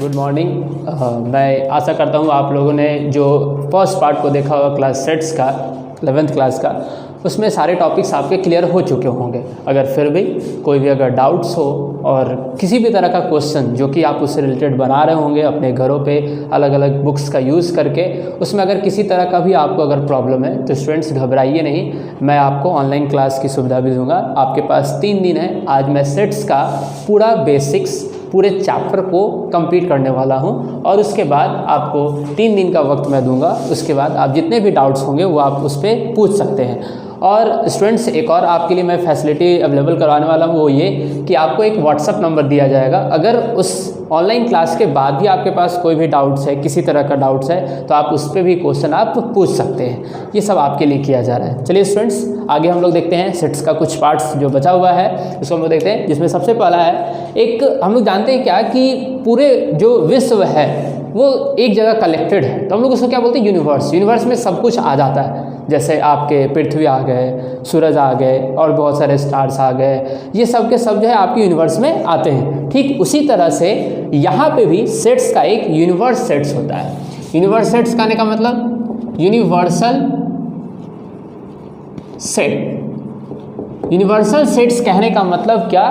Good morning. मैं आशा करता हूँ आप लोगों ने जो फर्स्ट पार्ट को देखा होगा क्लास सेट्स का 11th क्लास का, उसमें सारे टॉपिक्स आपके क्लियर हो चुके होंगे। अगर फिर भी कोई भी अगर डाउट्स हो और किसी भी तरह का क्वेश्चन जो कि आप उससे रिलेटेड बना रहे होंगे अपने घरों पे अलग अलग बुक्स का यूज़ करके, उसमें अगर किसी तरह का भी आपको अगर प्रॉब्लम है तो स्टूडेंट्स घबराइए नहीं, मैं आपको ऑनलाइन क्लास की सुविधा भी दूंगा। आपके पास 3 दिन है। आज मैं सेट्स का पूरा बेसिक्स पूरे चैप्टर को कंप्लीट करने वाला हूं और उसके बाद आपको 3 दिन का वक्त मैं दूंगा। उसके बाद आप जितने भी डाउट्स होंगे वो आप उस पर पूछ सकते हैं। और स्टूडेंट्स एक और आपके लिए मैं फैसिलिटी अवेलेबल करवाने वाला हूँ, वो ये कि आपको एक व्हाट्सअप नंबर दिया जाएगा। अगर उस ऑनलाइन क्लास के बाद भी आपके पास कोई भी डाउट्स है, किसी तरह का डाउट्स है, तो आप उस पर भी क्वेश्चन आप पूछ सकते हैं। ये सब आपके लिए किया जा रहा है। चलिए स्टूडेंट्स आगे हम लोग देखते हैं सेट्स का कुछ पार्ट्स जो बचा हुआ है उसको हम लोग देखते हैं। जिसमें सबसे पहला है, एक हम लोग जानते हैं क्या कि पूरे जो विश्व है वो एक जगह कलेक्टेड है, तो हम लोग उसको क्या बोलते हैं, यूनिवर्स। यूनिवर्स में सब कुछ आ जाता है, जैसे आपके पृथ्वी आ गए, सूरज आ गए और बहुत सारे स्टार्स आ गए, ये सब के सब जो है आपके यूनिवर्स में आते हैं। ठीक उसी तरह से यहाँ पे भी सेट्स का एक यूनिवर्स सेट्स होता है। यूनिवर्स सेट्स कहने का मतलब यूनिवर्सल सेट। यूनिवर्सल सेट्स कहने का मतलब क्या,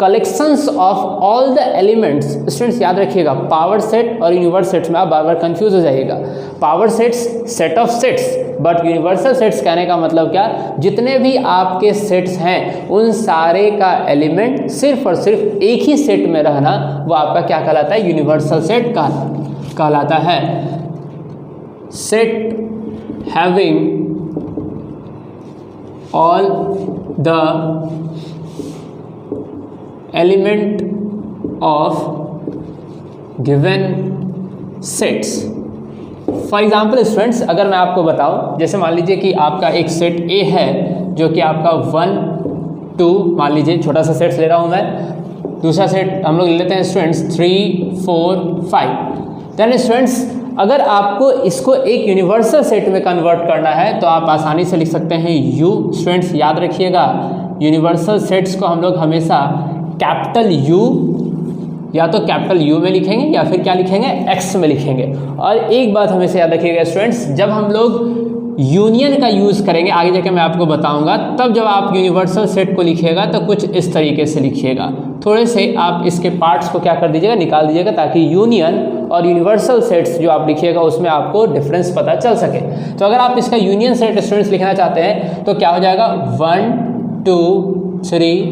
collections of all the elements. Students याद रखिएगा, पावर सेट और यूनिवर्स सेट्स में आप बार बार कंफ्यूज हो जाइएगा। Power sets set of sets, but universal sets कहने का मतलब क्या, जितने भी आपके सेट्स हैं उन सारे का एलिमेंट सिर्फ और सिर्फ एक ही सेट में रहना, वो आपका क्या कहलाता है, यूनिवर्सल सेट कहलाता है। Set having all the element of given sets. For example students, अगर मैं आपको बताऊं, जैसे मान लीजिए कि आपका एक सेट ए है जो कि आपका 1 2, मान लीजिए छोटा सा सेट्स ले रहा हूं मैं। दूसरा सेट हम लोग ले लेते हैं स्टूडेंट्स 3 4 5। देन स्टूडेंट्स अगर आपको इसको एक यूनिवर्सल सेट में कन्वर्ट करना है तो आप आसानी से लिख सकते हैं यू। स्टूडेंट्स याद रखिएगा, यूनिवर्सल सेट्स को हम लोग हमेशा कैपिटल यू या तो कैपिटल यू में लिखेंगे या फिर क्या लिखेंगे, एक्स में लिखेंगे। और एक बात हमेशा याद रखिएगा स्टूडेंट्स, जब हम लोग यूनियन का यूज़ करेंगे, आगे जाके मैं आपको बताऊंगा, तब जब आप यूनिवर्सल सेट को लिखिएगा तो कुछ इस तरीके से लिखिएगा। थोड़े से आप इसके पार्ट्स को क्या कर दीजिएगा, निकाल दीजिएगा, ताकि यूनियन और यूनिवर्सल सेट्स जो आप लिखिएगा उसमें आपको डिफरेंस पता चल सके। तो अगर आप इसका यूनियन सेट स्टूडेंट्स लिखना चाहते हैं तो क्या हो जाएगा, 1 2 3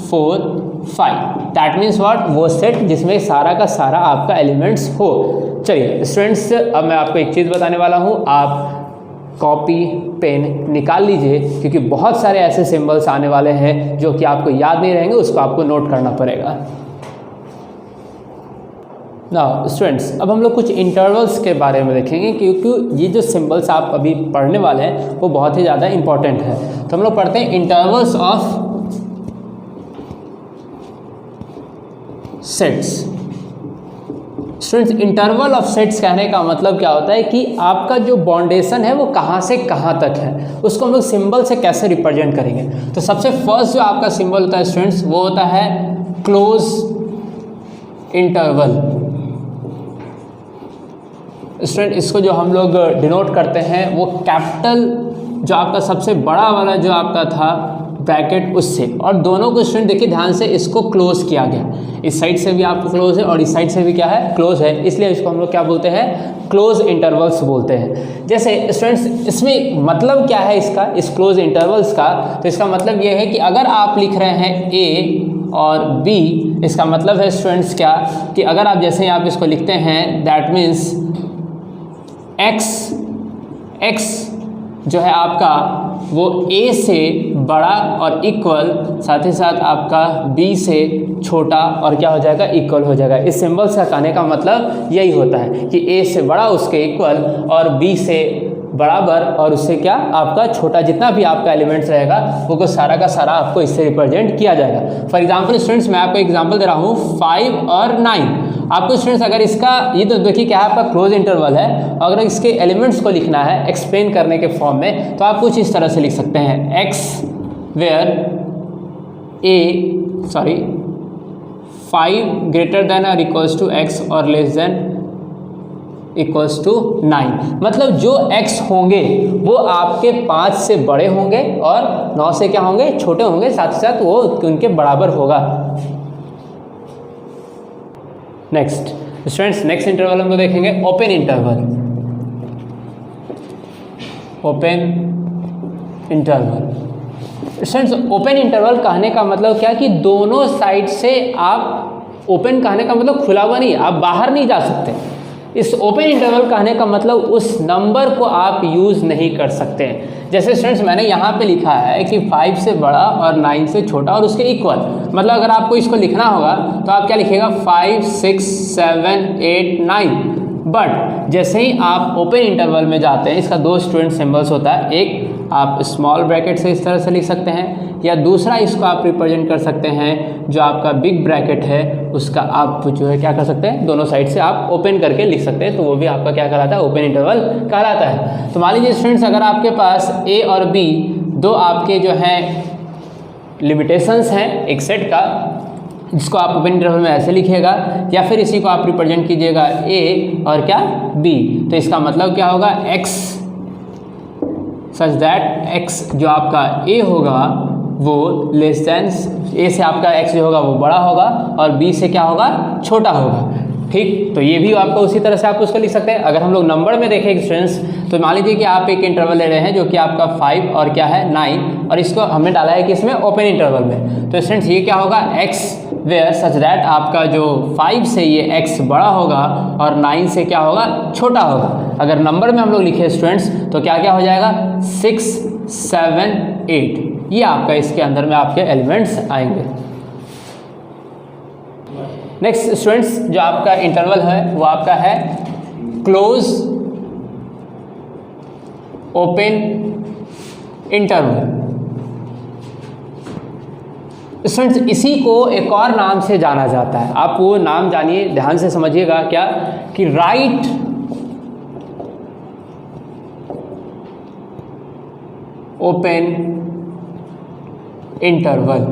4 5। दैट मीन्स व्हाट, वो सेट जिसमें सारा का सारा आपका एलिमेंट्स हो। चलिए स्टूडेंट्स अब मैं आपको एक चीज़ बताने वाला हूँ, आप कॉपी पेन निकाल लीजिए, क्योंकि बहुत सारे ऐसे सिंबल्स आने वाले हैं जो कि आपको याद नहीं रहेंगे, उसको आपको नोट करना पड़ेगा। नाउ स्टूडेंट्स अब हम लोग कुछ इंटरवल्स के बारे में देखेंगे, क्योंकि ये जो सिंबल्स आप अभी पढ़ने वाले हैं वो बहुत ही ज़्यादा इंपॉर्टेंट है। तो हम लोग पढ़ते हैं intervals of sets. Students interval of sets कहने का मतलब क्या होता है कि आपका जो बाउंडेशन है वो कहाँ से कहाँ तक है, उसको हम लोग सिंबल से कैसे रिप्रेजेंट करेंगे। तो सबसे फर्स्ट जो आपका सिंबल होता है स्टूडेंट्स वो होता है क्लोज इंटरवल। स्टूडेंट इसको जो हम लोग डिनोट करते हैं वो कैपिटल जो आपका सबसे बड़ा वाला जो आपका था ब्रैकेट उससे, और दोनों को स्टूडेंट देखिए ध्यान से, इसको क्लोज किया गया। इस साइड से भी आपको क्लोज है और इस साइड से भी क्या है, क्लोज है, इसलिए इसको हम लोग क्या बोलते हैं, क्लोज इंटरवल्स बोलते हैं। जैसे स्टूडेंट्स इसमें मतलब क्या है इसका, इस क्लोज इंटरवल्स का, तो इसका मतलब ये है कि अगर आप लिख रहे हैं ए और बी, इसका मतलब है स्टूडेंट्स क्या कि अगर आप जैसे आप इसको लिखते हैं, दैट मीन्स एक्स जो है आपका वो ए से बड़ा और इक्वल, साथ ही साथ आपका बी से छोटा और क्या हो जाएगा, इक्वल हो जाएगा। इस सिंबल्स का कहने का मतलब यही होता है कि ए से बड़ा उसके इक्वल और बी से बराबर और उससे क्या आपका छोटा, जितना भी आपका एलिमेंट्स रहेगा वो सारा का सारा आपको इससे रिप्रेजेंट किया जाएगा। फॉर एग्जांपल स्टूडेंट्स मैं आपको एग्जांपल दे रहा हूँ 5 और 9। आपको स्टूडेंट्स अगर इसका ये तो देखिए क्या है, आपका क्लोज इंटरवल है, अगर इसके एलिमेंट्स को लिखना है एक्सप्लेन करने के फॉर्म में तो आप कुछ इस तरह से लिख सकते हैं, x वेयर 5 ग्रेटर देन और इक्वल्स टू x और लेस देन इक्वल्स टू 9। मतलब जो x होंगे वो आपके 5 से बड़े होंगे और 9 से क्या होंगे, छोटे होंगे, साथ ही साथ वो उनके बराबर होगा। नेक्स्ट स्टूडेंट्स, नेक्स्ट इंटरवल हम लोग देखेंगे open interval. Open interval students, open interval कहने का मतलब क्या कि दोनों साइड से आप, ओपन कहने का मतलब खुला हुआ नहीं, आप बाहर नहीं जा सकते। इस ओपन इंटरवल कहने का मतलब उस नंबर को आप यूज़ नहीं कर सकते। जैसे स्टूडेंट्स मैंने यहाँ पे लिखा है कि 5 से बड़ा और 9 से छोटा और उसके इक्वल, मतलब अगर आपको इसको लिखना होगा तो आप क्या लिखिएगा 5, 6, 7, 8, 9। बट जैसे ही आप ओपन इंटरवल में जाते हैं, इसका दो स्टूडेंट सिंबल्स होता है, एक आप स्मॉल ब्रैकेट से इस तरह से लिख सकते हैं, या दूसरा इसको आप रिप्रेजेंट कर सकते हैं जो आपका बिग ब्रैकेट है उसका आप जो है क्या कर सकते हैं, दोनों साइड से आप ओपन करके लिख सकते हैं, तो वो भी आपका क्या कहलाता है, ओपन इंटरवल कहलाता है। तो मान लीजिए स्टूडेंट्स, अगर आपके पास ए और बी दो आपके जो हैं लिमिटेशंस हैं एक सेट का, जिसको आप ओपन इंटरवल में ऐसे लिखिएगा, या फिर इसी को आप रिप्रेजेंट कीजिएगा ए और क्या बी, तो इसका मतलब क्या होगा, x सच दैट x जो आपका a होगा वो लेस देन, a से आपका x जो होगा वो बड़ा होगा और b से क्या होगा, छोटा होगा। ठीक, तो ये भी आपको उसी तरह से आप उसको लिख सकते हैं। अगर हम लोग नंबर में देखें स्टूडेंट्स, तो मान लीजिए कि आप एक इंटरवल ले रहे हैं जो कि आपका 5 और क्या है 9, और इसको हमने डाला है कि इसमें ओपन इंटरवल में, तो स्टूडेंट्स ये क्या होगा, x वेयर सच दैट आपका जो 5 से ये x बड़ा होगा और 9 से क्या होगा, छोटा होगा। अगर नंबर में हम लोग लिखे स्टूडेंट्स तो क्या क्या हो जाएगा, 6, 7, 8, ये आपका इसके अंदर में आपके एलिमेंट्स आएंगे। नेक्स्ट स्टूडेंट्स, जो आपका इंटरवल है वो आपका है क्लोज ओपन इंटरवल। स्टूडेंट्स, इसी को एक और नाम से जाना जाता है, आप वो नाम जानिए, ध्यान से समझिएगा, क्या कि right open interval.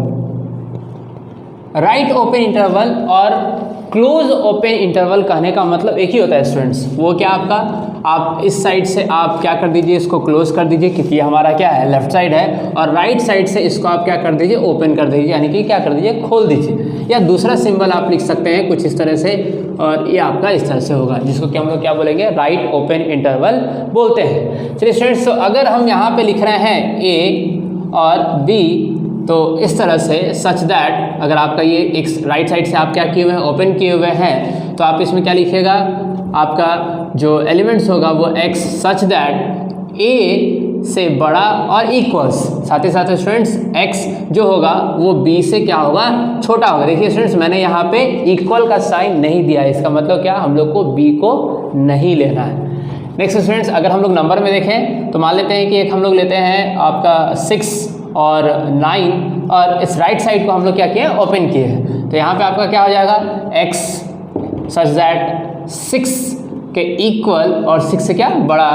Right open interval और क्लोज ओपन इंटरवल कहने का मतलब एक ही होता है स्टूडेंट्स। वो क्या आपका, आप इस साइड से आप क्या कर दीजिए, इसको क्लोज कर दीजिए क्योंकि हमारा क्या है, लेफ्ट साइड है, और राइट साइड से इसको आप क्या कर दीजिए, ओपन कर दीजिए, यानी कि क्या कर दीजिए, खोल दीजिए। या दूसरा सिंबल आप लिख सकते हैं कुछ इस तरह से, और ये आपका इस तरह से होगा, जिसको कि हम लोग क्या बोलेंगे, राइट ओपन इंटरवल बोलते हैं। चलिए स्टूडेंट्स, तो अगर हम यहाँ पे लिख रहे हैं ए और बी, तो इस तरह से सच दैट अगर आपका ये एक राइट साइड से आप क्या किए हुए हैं, ओपन किए हुए हैं, तो आप इसमें क्या लिखिएगा, आपका जो एलिमेंट्स होगा वो x सच दैट a से बड़ा और इक्वल्स, साथ ही साथ स्टूडेंट्स x जो होगा वो b से क्या होगा, छोटा होगा। देखिए स्टूडेंट्स, मैंने यहाँ पे इक्वल का साइन नहीं दिया है, इसका मतलब क्या, हम लोग को b को नहीं लेना है। नेक्स्ट स्टूडेंट्स, अगर हम लोग नंबर में देखें तो मान लेते हैं कि एक हम लोग लेते हैं आपका 6 और 9, और इस राइट साइड को हम लोग क्या किए हैं, ओपन किए हैं, तो यहाँ पे आपका क्या हो जाएगा, x सच दैट 6 के इक्वल और 6 से क्या बड़ा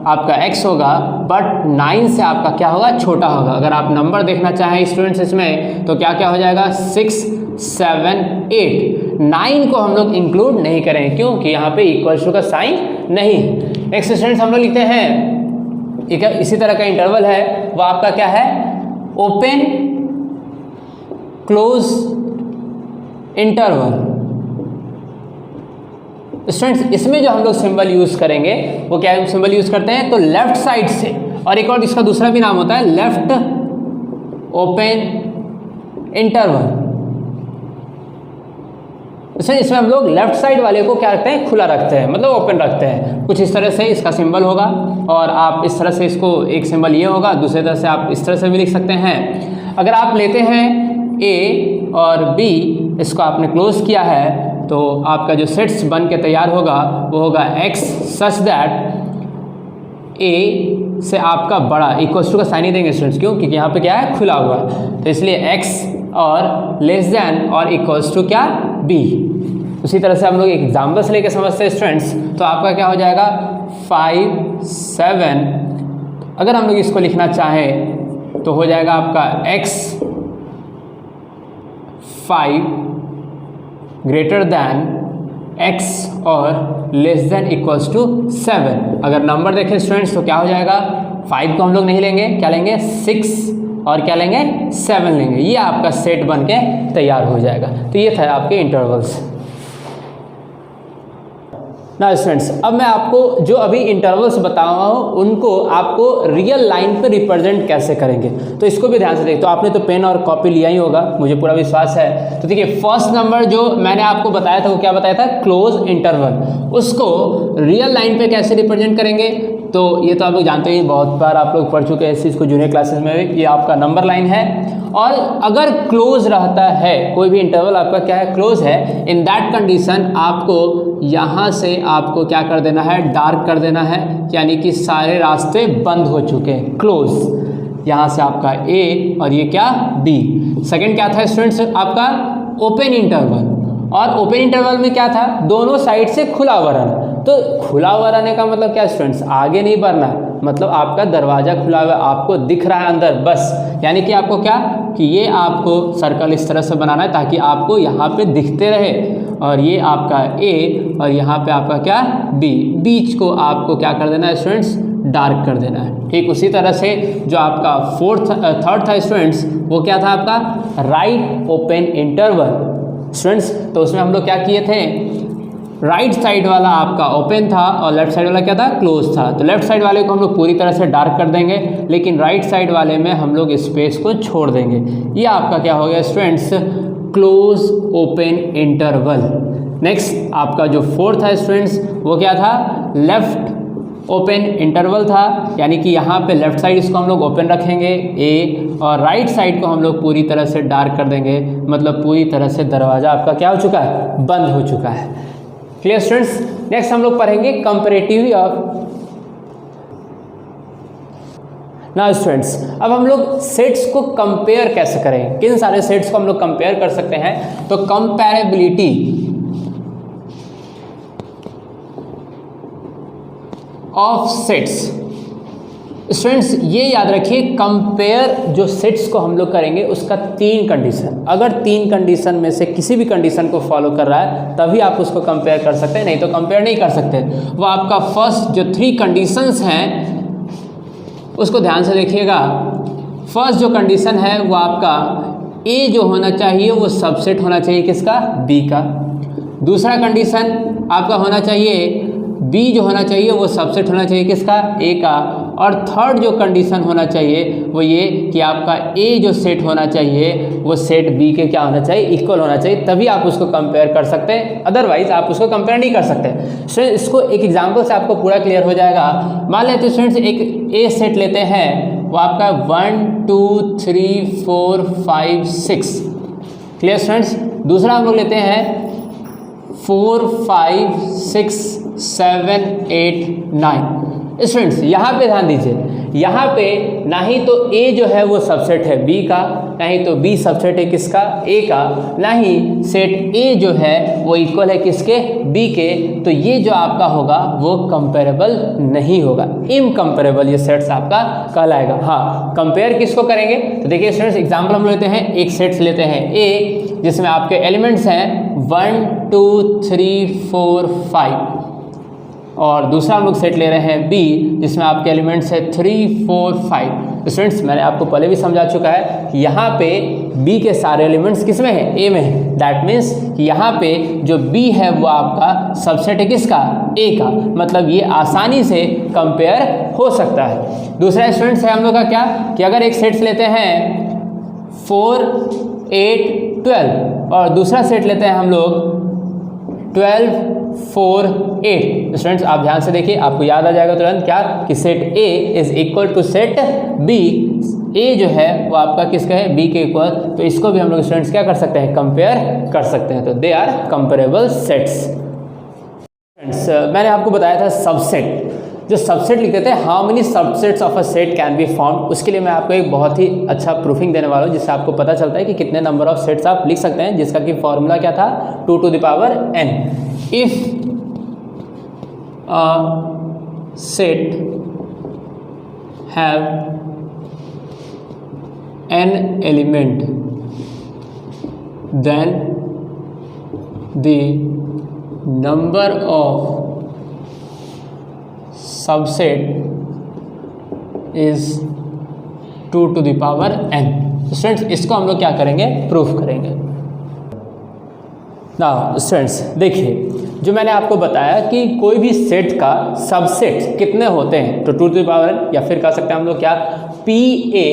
आपका x होगा, बट 9 से आपका क्या होगा, छोटा होगा। अगर आप नंबर देखना चाहें स्टूडेंट्स इसमें, तो क्या क्या हो जाएगा, 6, 7, 8। 9 को हम लोग इंक्लूड नहीं करेंगे क्योंकि यहाँ पे इक्वल टू का साइन नहीं है। नेक्स्ट स्टूडेंट्स, हम लोग लिखते हैं एक इसी तरह का इंटरवल है, वो आपका क्या है, ओपन क्लोज इंटरवल। स्टूडेंट्स, इसमें जो हम लोग सिंबल यूज करेंगे वो क्या सिंबल यूज करते हैं, तो लेफ्ट साइड से, और एक और इसका दूसरा भी नाम होता है लेफ्ट ओपन इंटरवल। इसमें हम लोग लेफ्ट साइड वाले को क्या रखते हैं, खुला रखते हैं, मतलब ओपन रखते हैं। कुछ इस तरह से इसका सिंबल होगा, और आप इस तरह से इसको, एक सिंबल ये होगा, दूसरी तरह से आप इस तरह से भी लिख सकते हैं। अगर आप लेते हैं ए और बी, इसको आपने क्लोज किया है, तो आपका जो सेट्स बन के तैयार होगा वो होगा x सच दैट a से आपका बड़ा, इक्वल्स टू का साइन ही देंगे स्टूडेंट्स, क्यों, क्योंकि यहाँ पे क्या है, खुला हुआ है, तो इसलिए x और लेस देन और इक्वल्स टू क्या, b। उसी तरह से हम लोग एग्जाम्पल से लेके समझते हैं स्टूडेंट्स, तो आपका क्या हो जाएगा, 5, 7। अगर हम लोग इसको लिखना चाहें तो हो जाएगा आपका x 5 ग्रेटर दैन x और लेस देन इक्वल्स टू 7। अगर नंबर देखें स्टूडेंट्स तो क्या हो जाएगा, 5 को हम लोग नहीं लेंगे, क्या लेंगे 6 और क्या लेंगे 7 लेंगे। ये आपका सेट बन के तैयार हो जाएगा। तो ये था आपके इंटरवल्स। ना स्टूडेंट्स, अब मैं आपको जो अभी इंटरवल्स बता रहा हूँ उनको आपको रियल लाइन पे रिप्रेजेंट कैसे करेंगे, तो इसको भी ध्यान से देखो। तो आपने तो पेन और कॉपी लिया ही होगा, मुझे पूरा विश्वास है। तो देखिए फर्स्ट नंबर जो मैंने आपको बताया था वो क्या बताया था, क्लोज इंटरवल। उसको रियल लाइन पे कैसे रिप्रेजेंट करेंगे, तो ये तो आप लोग जानते हैं, बहुत बार आप लोग पढ़ चुके हैं इस चीज़ को जूनियर क्लासेस में भी। ये आपका नंबर लाइन है और अगर क्लोज रहता है कोई भी इंटरवल आपका क्या है, क्लोज है, इन दैट कंडीशन आपको यहाँ से आपको क्या कर देना है, डार्क कर देना है, यानी कि सारे रास्ते बंद हो चुके हैं, क्लोज। यहाँ से आपका ए और ये क्या बी। सेकंड क्या था स्टूडेंट्स आपका ओपन इंटरवल, और ओपन इंटरवल में क्या था, दोनों साइड से खुला हुआ रहना। तो खुला हुआ रहने का मतलब क्या स्टूडेंट्स, आगे नहीं बढ़ना है, मतलब आपका दरवाज़ा खुला हुआ आपको दिख रहा है अंदर बस, यानी कि आपको क्या कि ये आपको सर्कल इस तरह से बनाना है ताकि आपको यहाँ पे दिखते रहे, और ये आपका ए और यहाँ पे आपका क्या बी, बीच को आपको क्या कर देना है स्टूडेंट्स, डार्क कर देना है। ठीक उसी तरह से जो आपका थर्ड था स्टूडेंट्स, वो क्या था आपका राइट ओपन इंटरवल स्टूडेंट्स। तो उसमें हम लोग क्या किए थे, राइट साइड वाला आपका ओपन था और लेफ्ट साइड वाला क्या था, क्लोज था। तो लेफ्ट साइड वाले को हम लोग पूरी तरह से डार्क कर देंगे, लेकिन राइट साइड वाले में हम लोग स्पेस को छोड़ देंगे। ये आपका क्या हो गया students, close open interval. Next आपका जो फोर्थ है स्टूडेंट्स वो क्या था, लेफ्ट ओपन इंटरवल था, यानी कि यहाँ पे लेफ्ट साइड इसको हम लोग ओपन रखेंगे ए, और राइट साइड को हम लोग पूरी तरह से डार्क कर देंगे, मतलब पूरी तरह से दरवाज़ा आपका क्या हो चुका है, बंद हो चुका है। Clear students. नेक्स्ट हम लोग पढ़ेंगे कंपैरेटिव ऑफ। ना स्टूडेंट्स, अब हम लोग सेट्स को कंपेयर कैसे करें, किन सारे सेट्स को हम लोग कंपेयर कर सकते हैं, तो कंपैरेबिलिटी ऑफ सेट्स। स्टूडेंट्स ये याद रखिए, कंपेयर जो सेट्स को हम लोग करेंगे उसका 3 कंडीशन, अगर 3 कंडीशन में से किसी भी कंडीशन को फॉलो कर रहा है तभी आप उसको कंपेयर कर सकते हैं, नहीं तो कंपेयर नहीं कर सकते। वो आपका फर्स्ट जो 3 कंडीशंस हैं उसको ध्यान से देखिएगा। फर्स्ट जो कंडीशन है वो आपका ए जो होना चाहिए वो सबसेट होना चाहिए किसका, बी का। दूसरा कंडीशन आपका होना चाहिए बी जो होना चाहिए वो सबसेट होना चाहिए किसका, ए का। और थर्ड जो कंडीशन होना चाहिए वो ये कि आपका ए जो सेट होना चाहिए वो सेट बी के क्या होना चाहिए, इक्वल होना चाहिए, तभी आप उसको कंपेयर कर सकते हैं, अदरवाइज आप उसको कंपेयर नहीं कर सकते। स्टूडेंट इसको एक एग्जांपल से आपको पूरा क्लियर हो जाएगा। मान लेते हैं स्टूडेंट्स एक ए सेट लेते हैं, वो आपका 1 2 3 4 5 6। Clear students. दूसरा हम लोग लेते हैं 4 5 6 7 8 9। स्टूडेंट्स यहाँ पे ध्यान दीजिए, यहाँ पे ना ही तो ए जो है वो सबसेट है बी का, ना ही तो बी सबसेट है किसका, ए का, ना ही सेट ए जो है वो इक्वल है किसके, बी के। तो ये जो आपका होगा वो कंपेरेबल नहीं होगा, इनकम्पेरेबल ये सेट्स आपका कहलाएगा। हाँ, कंपेयर किसको करेंगे, तो देखिए स्टूडेंट्स एग्जाम्पल हम लेते हैं, एक सेट्स लेते हैं ए जिसमें आपके एलिमेंट्स हैं 1 2 3 4 5, और दूसरा हम लोग सेट ले रहे हैं बी जिसमें आपके एलिमेंट्स है 3 4 5। स्टूडेंट्स मैंने आपको पहले भी समझा चुका है, यहाँ पे बी के सारे एलिमेंट्स किस में है, ए में है। दैट मीन्स कि यहाँ पे जो बी है वो आपका सबसेट है किसका, ए का, मतलब ये आसानी से कंपेयर हो सकता है। दूसरा स्टूडेंट्स है हम लोग का क्या कि अगर एक सेट्स लेते हैं 4 8 12 और दूसरा सेट लेते हैं हम लोग 12 4 8। स्टूडेंट्स आप ध्यान से देखिए, आपको याद आ जाएगा तुरंत क्या कि set A is equal to set B. A जो है वो आपका किसका है, बी के इक्वल। तो इसको भी हम लोग स्टूडेंट्स क्या कर सकते हैं, कंपेयर कर सकते हैं। तो दे आर कंपेरेबल सेट्स। मैंने आपको बताया था सबसेट, जो सबसेट लिखते थे, how many subsets of a set can be found. उसके लिए मैं आपको एक बहुत ही अच्छा प्रूफिंग देने वाला हूँ जिससे आपको पता चलता है कि कितने नंबर ऑफ सेट्स आप लिख सकते हैं, जिसका कि फॉर्मूला क्या था 2 to the power n। If a set have n element then the number of subset is 2 to the power n। तो स्टूडेंट्स इसको हम लोग क्या करेंगे, प्रूफ करेंगे। ना स्टूडेंट्स देखिए, जो मैंने आपको बताया कि कोई भी सेट का सबसेट कितने होते हैं, तो 2 टू द पावर n, या फिर कह सकते हैं हम लोग क्या, पी ए।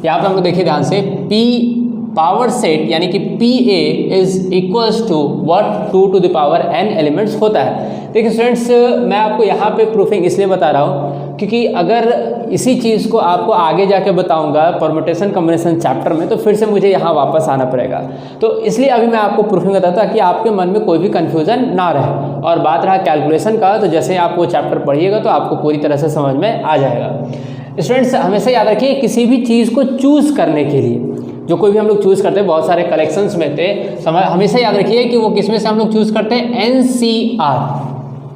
यहाँ पर हम लोग देखिए ध्यान से, पी पावर सेट यानी कि P A is equals to what, 2 to the power n elements होता है। देखिए स्टूडेंट्स, मैं आपको यहाँ पे प्रूफिंग इसलिए बता रहा हूँ क्योंकि अगर इसी चीज़ को आपको आगे जाके बताऊंगा परम्यूटेशन कॉम्बिनेशन चैप्टर में, तो फिर से मुझे यहाँ वापस आना पड़ेगा। तो इसलिए अभी मैं आपको प्रूफिंग बताता कि आपके मन में कोई भी कन्फ्यूजन ना रहे। और बात रहा कैलकुलेशन का, तो जैसे आप वो चैप्टर पढ़िएगा तो आपको पूरी तरह से समझ में आ जाएगा। स्टूडेंट्स हमेशा याद रखिए, किसी भी चीज़ को चूज़ करने के लिए, जो कोई भी हम लोग चूज़ करते हैं, बहुत सारे कलेक्शंस में थे, हमेशा याद रखिए कि वो किस में से हम लोग चूज़ करते हैं, NCR।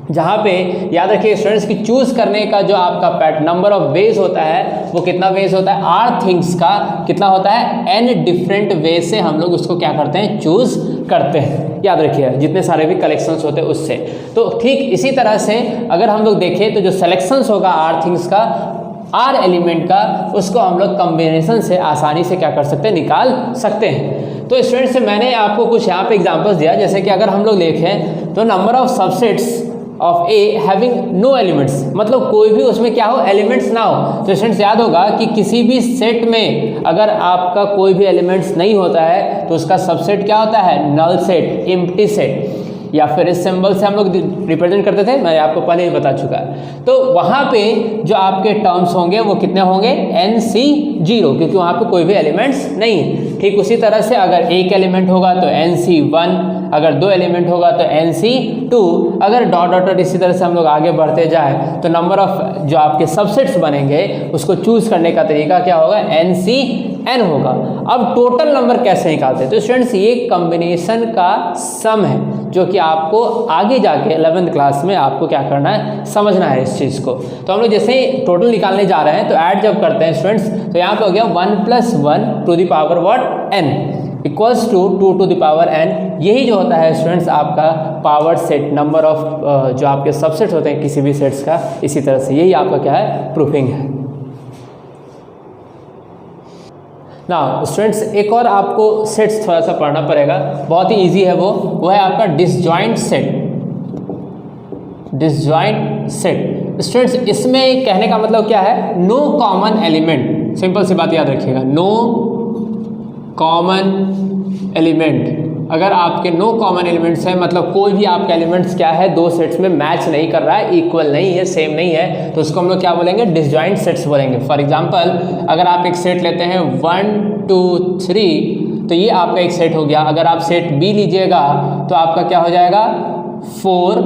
जहाँ पे याद रखिए स्टूडेंट्स कि चूज़ करने का जो आपका नंबर ऑफ वेज होता है, वो कितना वेज होता है, R थिंग्स का कितना होता है, N डिफरेंट वे से हम लोग उसको क्या करते हैं, चूज़ करते हैं। याद रखिए जितने सारे भी कलेक्शंस होते हैं उससे। तो ठीक इसी तरह से अगर हम लोग देखें तो जो सेलेक्शंस होगा R थिंग्स का, R एलिमेंट का, उसको हम लोग कॉम्बिनेशन से आसानी से क्या कर सकते हैं, निकाल सकते हैं। तो स्टूडेंट्स मैंने आपको कुछ यहाँ पे एग्जांपल्स दिया, जैसे कि अगर हम लोग देखें तो number of subsets of A having no elements, मतलब कोई भी उसमें क्या हो, एलिमेंट्स ना हो। तो स्टूडेंट्स याद होगा कि किसी भी सेट में अगर आपका कोई भी एलिमेंट्स नहीं होता है तो उसका सबसेट क्या होता है, नल सेट, एम्प्टी सेट, या फिर इस सिंबल से हम लोग रिप्रेजेंट करते थे, मैं आपको पहले ही बता चुका है। तो वहाँ पे जो आपके टर्म्स होंगे वो कितने होंगे, NC0, क्योंकि वहाँ पे कोई भी एलिमेंट्स नहीं है। ठीक उसी तरह से अगर एक एलिमेंट होगा तो NC1, अगर 2 एलिमेंट होगा तो NC2, अगर डॉट डॉट डॉट इसी तरह से हम लोग आगे बढ़ते जाए तो नंबर ऑफ जो आपके सबसेट्स बनेंगे उसको चूज़ करने का तरीका क्या होगा, NCN होगा। अब टोटल नंबर कैसे निकालते हैं, तो स्टूडेंट्स ये कॉम्बिनेशन का सम है जो कि आपको आगे जाके 11th क्लास में आपको क्या करना है, समझना है इस चीज़ को। तो हम लोग जैसे ही टोटल निकालने जा रहे हैं तो ऐड जब करते हैं स्टूडेंट्स, तो यहाँ पे हो गया 1 + 1 to the power what, n equals to 2 to the power n। यही जो होता है स्टूडेंट्स आपका पावर सेट, नंबर ऑफ जो आपके सबसेट्स होते हैं किसी भी सेट्स का, इसी तरह से यही आपका क्या है, प्रूफिंग है ना। स्टूडेंट्स एक और आपको सेट्स थोड़ा सा पढ़ना पड़ेगा, बहुत ही इजी है वो है आपका disjoint set. Disjoint set students, इसमें कहने का मतलब क्या है, नो कॉमन एलिमेंट। सिंपल सी बात याद रखिएगा, नो कॉमन एलिमेंट। अगर आपके नो कॉमन एलिमेंट्स हैं, मतलब कोई भी आपका एलिमेंट्स क्या है, दो सेट्स में मैच नहीं कर रहा है, इक्वल नहीं है, सेम नहीं है, तो उसको हम लोग क्या बोलेंगे, डिसजॉइंट सेट्स बोलेंगे। फॉर एग्जांपल अगर आप एक सेट लेते हैं 1 2 3, तो ये आपका एक सेट हो गया। अगर आप सेट बी लीजिएगा तो आपका क्या हो जाएगा, 4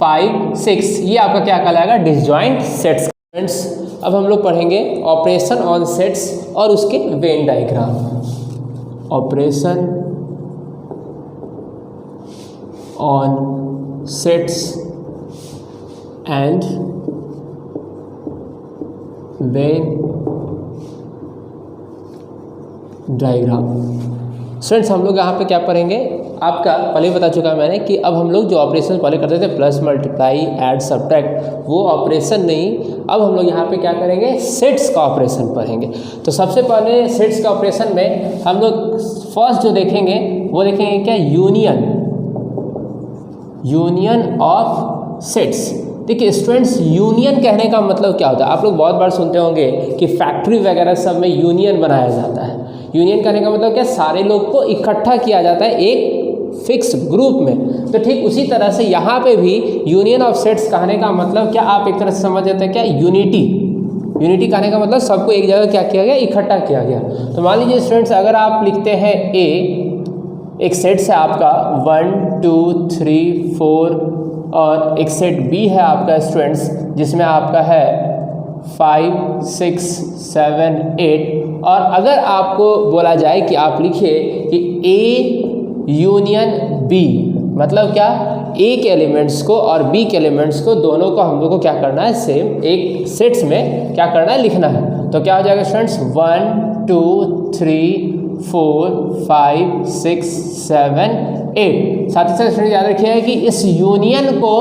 5 6, ये आपका क्या कहलाएगा, डिसजॉइंट सेट्स। फ्रेंड्स अब हम लोग पढ़ेंगे ऑपरेशन ऑन सेट्स और उसके Venn diagram. Operation on sets and Venn diagram। Students हम लोग यहाँ पे क्या पढ़ेंगे, आपका पहले ही बता चुका मैंने कि अब हम लोग जो ऑपरेशन पहले करते थे, प्लस मल्टीप्लाई ऐड सब्ट्रैक्ट, वो ऑपरेशन नहीं, अब हम लोग यहाँ पे क्या करेंगे, सेट्स का ऑपरेशन पढ़ेंगे। तो सबसे पहले सेट्स का ऑपरेशन में हम लोग फर्स्ट जो देखेंगे वो देखेंगे क्या, यूनियन ऑफ सेट्स। देखिए स्टूडेंट्स, यूनियन कहने का मतलब क्या होता है, आप लोग बहुत बार सुनते होंगे कि फैक्ट्री वगैरह सब में यूनियन बनाया जाता है। यूनियन कहने का मतलब क्या, सारे लोग को इकट्ठा किया जाता है एक फिक्स ग्रुप में। तो ठीक उसी तरह से यहाँ पे भी यूनियन ऑफ सेट्स कहने का मतलब क्या, आप एक तरह से समझ जाते हैं क्या, यूनिटी कहने का मतलब सबको एक जगह क्या किया गया, इकट्ठा किया गया। तो मान लीजिए स्टूडेंट्स, अगर आप लिखते हैं एक सेट से आपका 1 2 3 4 और एक सेट बी है आपका स्टूडेंट्स जिसमें आपका है 5 6 7 8, और अगर आपको बोला जाए कि आप लिखिए कि ए यूनियन बी, मतलब क्या, ए के एलिमेंट्स को और बी के एलिमेंट्स को दोनों को हम लोग को क्या करना है, सेम एक सेट्स में क्या करना है, लिखना है। तो क्या हो जाएगा स्टूडेंट्स, 1 2 3 4 5 6 7 8। साथ ही साथ स्टूडेंट याद रखिएगा कि इस यूनियन को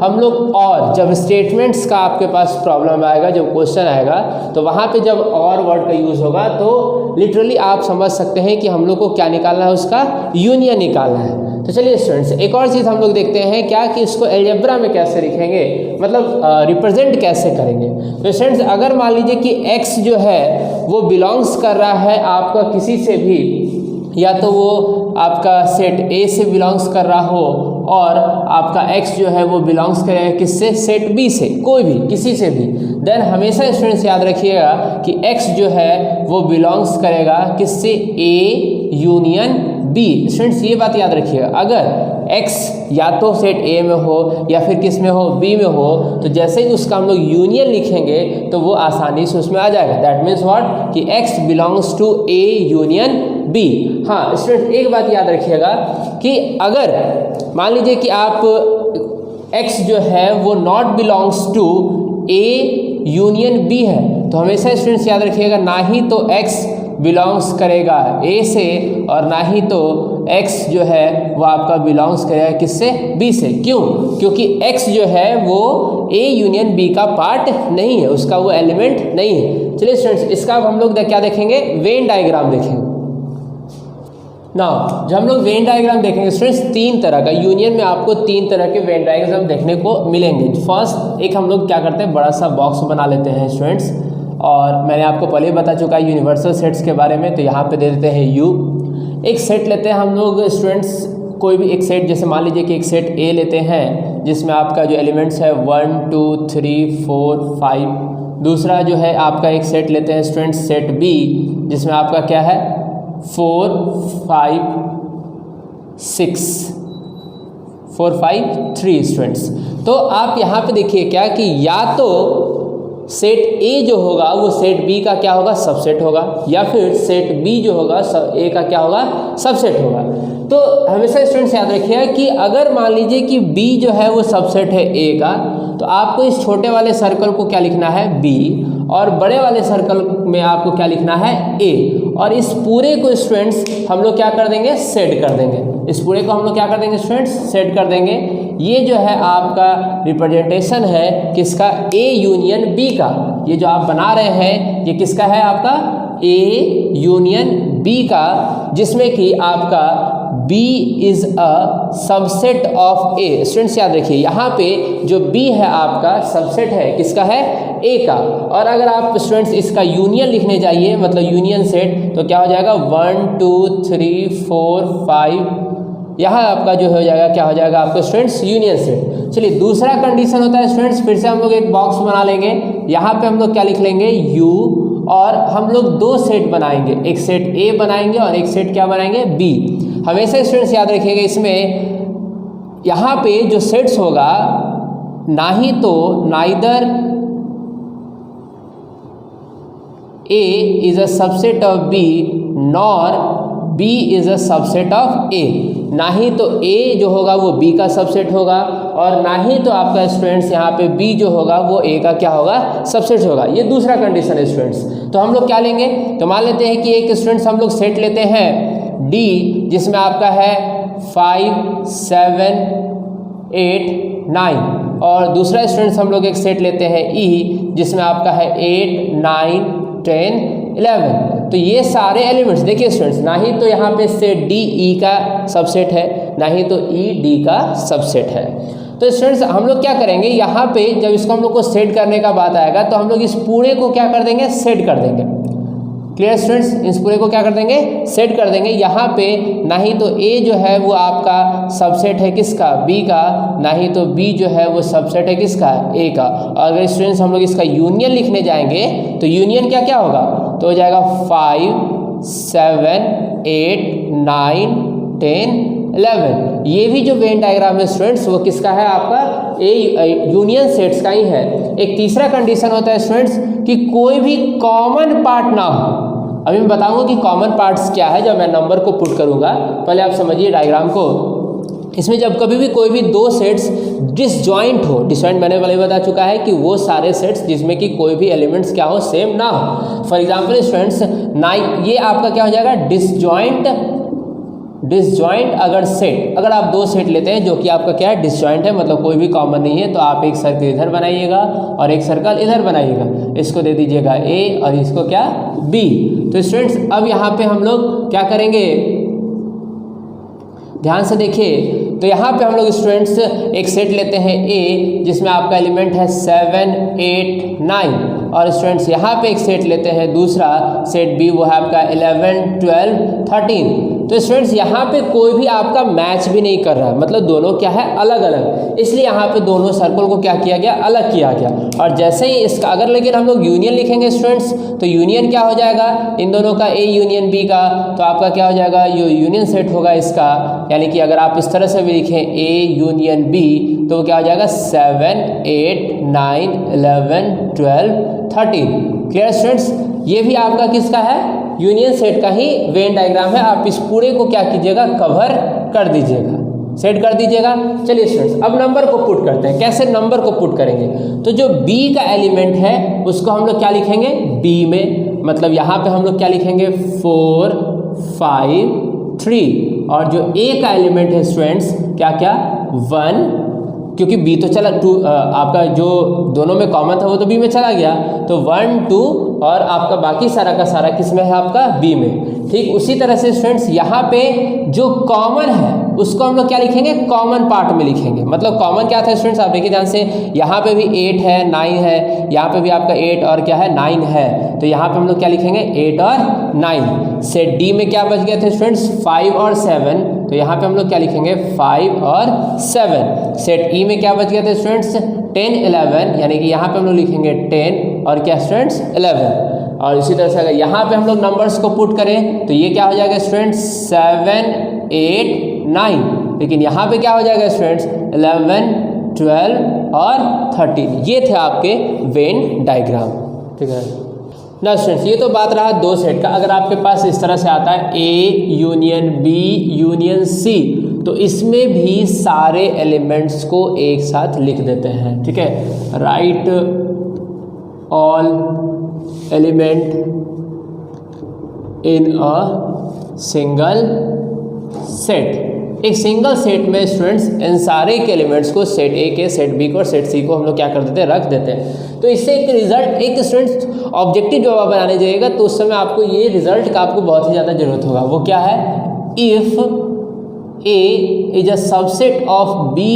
हम लोग और जब स्टेटमेंट्स का आपके पास प्रॉब्लम आएगा, जब क्वेश्चन आएगा, तो वहाँ पे जब और वर्ड का यूज़ होगा तो लिटरली आप समझ सकते हैं कि हम लोग को क्या निकालना है, उसका यूनियन निकालना है। तो चलिए स्टूडेंट्स एक और चीज़ हम लोग देखते हैं क्या कि इसको अलजेब्रा में कैसे लिखेंगे, मतलब रिप्रेजेंट कैसे करेंगे। तो स्टूडेंट्स अगर मान लीजिए कि x जो है वो बिलोंग्स कर रहा है आपका किसी से भी, या तो वो आपका सेट A से बिलोंग्स कर रहा हो और आपका x जो है वो बिलोंग्स करेगा किससे, सेट B से, कोई भी किसी से भी, देन हमेशा स्टूडेंट्स याद रखिएगा कि x जो है वो बिलोंग्स करेगा किससे, A यूनियन B। स्टूडेंट्स ये बात याद रखिएगा, अगर x या तो सेट A में हो या फिर किस में हो, B में हो, तो जैसे ही उसका हम लोग यूनियन लिखेंगे तो वो आसानी से उसमें आ जाएगा। दैट मीन्स व्हाट कि x belongs to A union B। हाँ स्टूडेंट एक बात याद रखिएगा कि अगर मान लीजिए कि आप x जो है वो not belongs to A union B है, तो हमेशा स्टूडेंट्स याद रखिएगा ना ही तो x बिलोंग्स करेगा A से और ना ही तो x जो है वो आपका बिलोंग्स करेगा किससे, B से। क्यों? क्योंकि x जो है वो A यूनियन B का पार्ट नहीं है, उसका वो एलिमेंट नहीं है। चलिए स्टूडेंट्स इसका अब हम लोग क्या देखेंगे, वेन डायग्राम देखेंगे। ना जब हम लोग वेन डायग्राम देखेंगे स्टूडेंट्स तीन तरह का, यूनियन में आपको तीन तरह के वेन डायग्राम देखने को मिलेंगे। फर्स्ट एक हम लोग क्या करते हैं, बड़ा सा बॉक्स बना लेते हैं स्टूडेंट्स, और मैंने आपको पहले ही बता चुका है यूनिवर्सल सेट्स के बारे में, तो यहाँ पे दे देते हैं U। एक सेट लेते हैं हम लोग स्टूडेंट्स, कोई भी एक सेट, जैसे मान लीजिए कि एक सेट A लेते हैं जिसमें आपका जो एलिमेंट्स है 1 2 3 4 5। दूसरा जो है आपका एक सेट लेते हैं स्टूडेंट्स सेट B जिसमें आपका क्या है 4 5 6 4 5 3 स्टूडेंट्स। तो आप यहाँ पे देखिए क्या कि या तो सेट A जो होगा वो सेट B का क्या होगा, सबसेट होगा, या फिर सेट B जो होगा A का क्या होगा, सबसेट होगा। तो हमेशा स्टूडेंट्स याद रखिएगा कि अगर मान लीजिए कि B जो है वो सबसेट है A का, तो आपको इस छोटे वाले सर्कल को क्या लिखना है, B, और बड़े वाले सर्कल में आपको क्या लिखना है, A। और इस पूरे को स्टूडेंट्स हम लोग क्या कर देंगे, सेट कर देंगे। इस पूरे को हम लोग क्या कर देंगे स्टूडेंट्स, सेट कर देंगे। ये जो है आपका रिप्रेजेंटेशन है किसका, A यूनियन B का। ये जो आप बना रहे हैं ये किसका है, आपका A यूनियन B का, जिसमें कि आपका B is a subset of A। Students याद रखिए यहाँ पे जो B है आपका सबसेट है किसका है, A का। और अगर आप स्टूडेंट्स इसका यूनियन लिखने जाइए, मतलब यूनियन सेट, तो क्या हो जाएगा 1 2 3 4 5, यहाँ आपका जो हो जाएगा क्या हो जाएगा आपका स्टूडेंट्स यूनियन सेट। चलिए दूसरा कंडीशन होता है स्टूडेंट्स, फिर से हम लोग एक बॉक्स बना लेंगे, यहाँ पे हम लोग क्या लिख लेंगे U, और हम लोग दो सेट बनाएंगे, एक सेट A बनाएंगे और एक सेट क्या बनाएंगे, B। हमेशा स्टूडेंट्स याद रखिएगा इसमें यहाँ पे जो सेट्स होगा ना ही तो neither A is a subset of B nor B is a subset of A। ना ही तो A जो होगा वो B का सबसेट होगा, और ना ही तो आपका स्टूडेंट्स यहाँ पे B जो होगा वो A का क्या होगा, सबसेट होगा। ये दूसरा कंडीशन है स्टूडेंट्स। तो हम लोग क्या लेंगे, तो मान लेते हैं कि एक स्टूडेंट्स हम लोग सेट लेते हैं D जिसमें आपका है 5 7 8 9, और दूसरा स्टूडेंट्स हम लोग एक सेट लेते हैं E जिसमें आपका है 8 9 10 11। तो ये सारे एलिमेंट्स देखिए स्टूडेंट्स, ना ही तो यहाँ पे सेट D E का सबसेट है, ना ही तो E D का सबसेट है। तो स्टूडेंट्स हम लोग क्या करेंगे, यहाँ पे जब इसको हम लोग को सेट करने का बात आएगा तो हम लोग इस पूरे को क्या कर देंगे, सेट कर देंगे। क्लियर स्टूडेंट्स, इस पूरे को क्या कर देंगे, सेट कर देंगे। यहाँ पे ना ही तो A जो है वो आपका सबसेट है किसका, B का, ना ही तो B जो है वो सबसेट है किसका, A का। और अगर स्टूडेंट्स हम लोग इसका यूनियन लिखने जाएंगे तो यूनियन क्या क्या होगा, तो हो जाएगा 5 7 8 9 10 11। ये भी जो वेन डायग्राम है स्टूडेंट्स वो किसका है, आपका A यूनियन सेट्स का ही है। एक तीसरा कंडीशन होता है स्टूडेंट्स कि कोई भी कॉमन पार्ट ना हो। अभी मैं बताऊंगा कि कॉमन पार्ट्स क्या है जब मैं नंबर को पुट करूंगा, पहले आप समझिए डायग्राम को। इसमें जब कभी भी कोई भी दो सेट्स डिसजॉइंट हो। डिसजॉइंट मैंने पहले बता चुका है कि वो सारे सेट्स जिसमें कि कोई भी एलिमेंट्स क्या हो, सेम ना हो। फॉर एग्जाम्पल स्टूडेंट्स, ये आपका क्या हो जाएगा, डिसजॉइंट अगर सेट, अगर आप दो सेट लेते हैं जो कि आपका क्या है, डिसजॉइंट है, मतलब कोई भी कॉमन नहीं है, तो आप एक सर्कल इधर बनाइएगा और एक सर्कल इधर बनाइएगा। इसको दे दीजिएगा ए और इसको क्या, बी। तो स्टूडेंट्स अब यहाँ पे हम लोग क्या करेंगे, ध्यान से देखिए। तो यहाँ पे हम लोग स्टूडेंट्स एक सेट लेते हैं ए, जिसमें आपका एलिमेंट है 7, 8, 9, और स्टूडेंट्स यहाँ पे एक सेट लेते हैं दूसरा सेट बी, वो है आपका 11, 12, 13। तो स्टूडेंट्स यहाँ पे कोई भी आपका मैच भी नहीं कर रहा है, मतलब दोनों क्या है, अलग अलग, इसलिए यहाँ पे दोनों सर्कल को क्या किया गया, अलग किया गया। और जैसे ही इसका अगर लेकिन हम लोग यूनियन लिखेंगे स्टूडेंट्स, तो यूनियन क्या हो जाएगा, इन दोनों का ए यूनियन बी का, तो आपका क्या हो जाएगा, ये यूनियन सेट होगा इसका। यानी कि अगर आप इस तरह से भी लिखें ए यूनियन बी, तो क्या हो जाएगा 7, 8, 9, 11, 12, 13। क्लियर स्टूडेंट्स, ये भी आपका किसका है, यूनियन सेट का ही वेन डायग्राम है। आप इस पूरे को क्या कीजिएगा, कवर कर दीजिएगा, सेट कर दीजिएगा। चलिए स्टूडेंट्स अब नंबर को पुट करते हैं। कैसे नंबर को पुट करेंगे, तो जो बी का एलिमेंट है उसको हम लोग क्या लिखेंगे, बी में, मतलब यहाँ पे हम लोग क्या लिखेंगे 4, 5, 3, और जो ए का एलिमेंट है स्टूडेंट्स क्या क्या 1, क्योंकि बी तो चला 2, आपका जो दोनों में कॉमन था वो तो बी में चला गया, तो 1, 2 और आपका बाकी सारा का सारा किस में है, आपका बी में। ठीक उसी तरह से स्टूडेंट्स यहाँ पे जो कॉमन है उसको हम लोग क्या लिखेंगे, कॉमन पार्ट में लिखेंगे। मतलब कॉमन क्या था स्टूडेंट्स, आप देखिए ध्यान से, यहाँ पे भी 8 है, 9 है, यहाँ पे भी आपका 8 और क्या है 9 है, तो यहाँ पे हम लोग क्या लिखेंगे 8 और 9। सेट डी में क्या बच गए थे स्टूडेंट्स 5 और 7, तो यहाँ पे हम लोग क्या लिखेंगे 5 और 7। सेट ई में क्या बच गए थे स्टूडेंट्स 10, 11, यानी कि यहाँ पे हम लोग लिखेंगे 10 और क्या स्टूडेंट्स 11। और इसी तरह से अगर यहाँ पे हम लोग नंबर्स को पुट करें तो ये क्या हो जाएगा स्टूडेंट्स 7, 8, 9, लेकिन यहाँ पे क्या हो जाएगा स्टूडेंट्स 11, 12 और 13। ये थे आपके वेन डायग्राम। ठीक है ना स्टूडेंट्स, ये तो बात रहा दो सेट का। अगर आपके पास इस तरह से आता है A union B union C, तो इसमें भी सारे एलिमेंट्स को एक साथ लिख देते हैं। ठीक है, right all element in a single set. एक सिंगल सेट में स्टूडेंट्स इन सारे के एलिमेंट्स को सेट ए के, सेट बी को और सेट सी को हम लोग क्या कर देते हैं, रख देते हैं। तो इससे एक रिजल्ट, एक स्टूडेंट्स ऑब्जेक्टिव जब आप बनाने जाइएगा तो उस समय आपको ये रिजल्ट का आपको बहुत ही ज़्यादा जरूरत होगा। वो क्या है, if A is a subset of B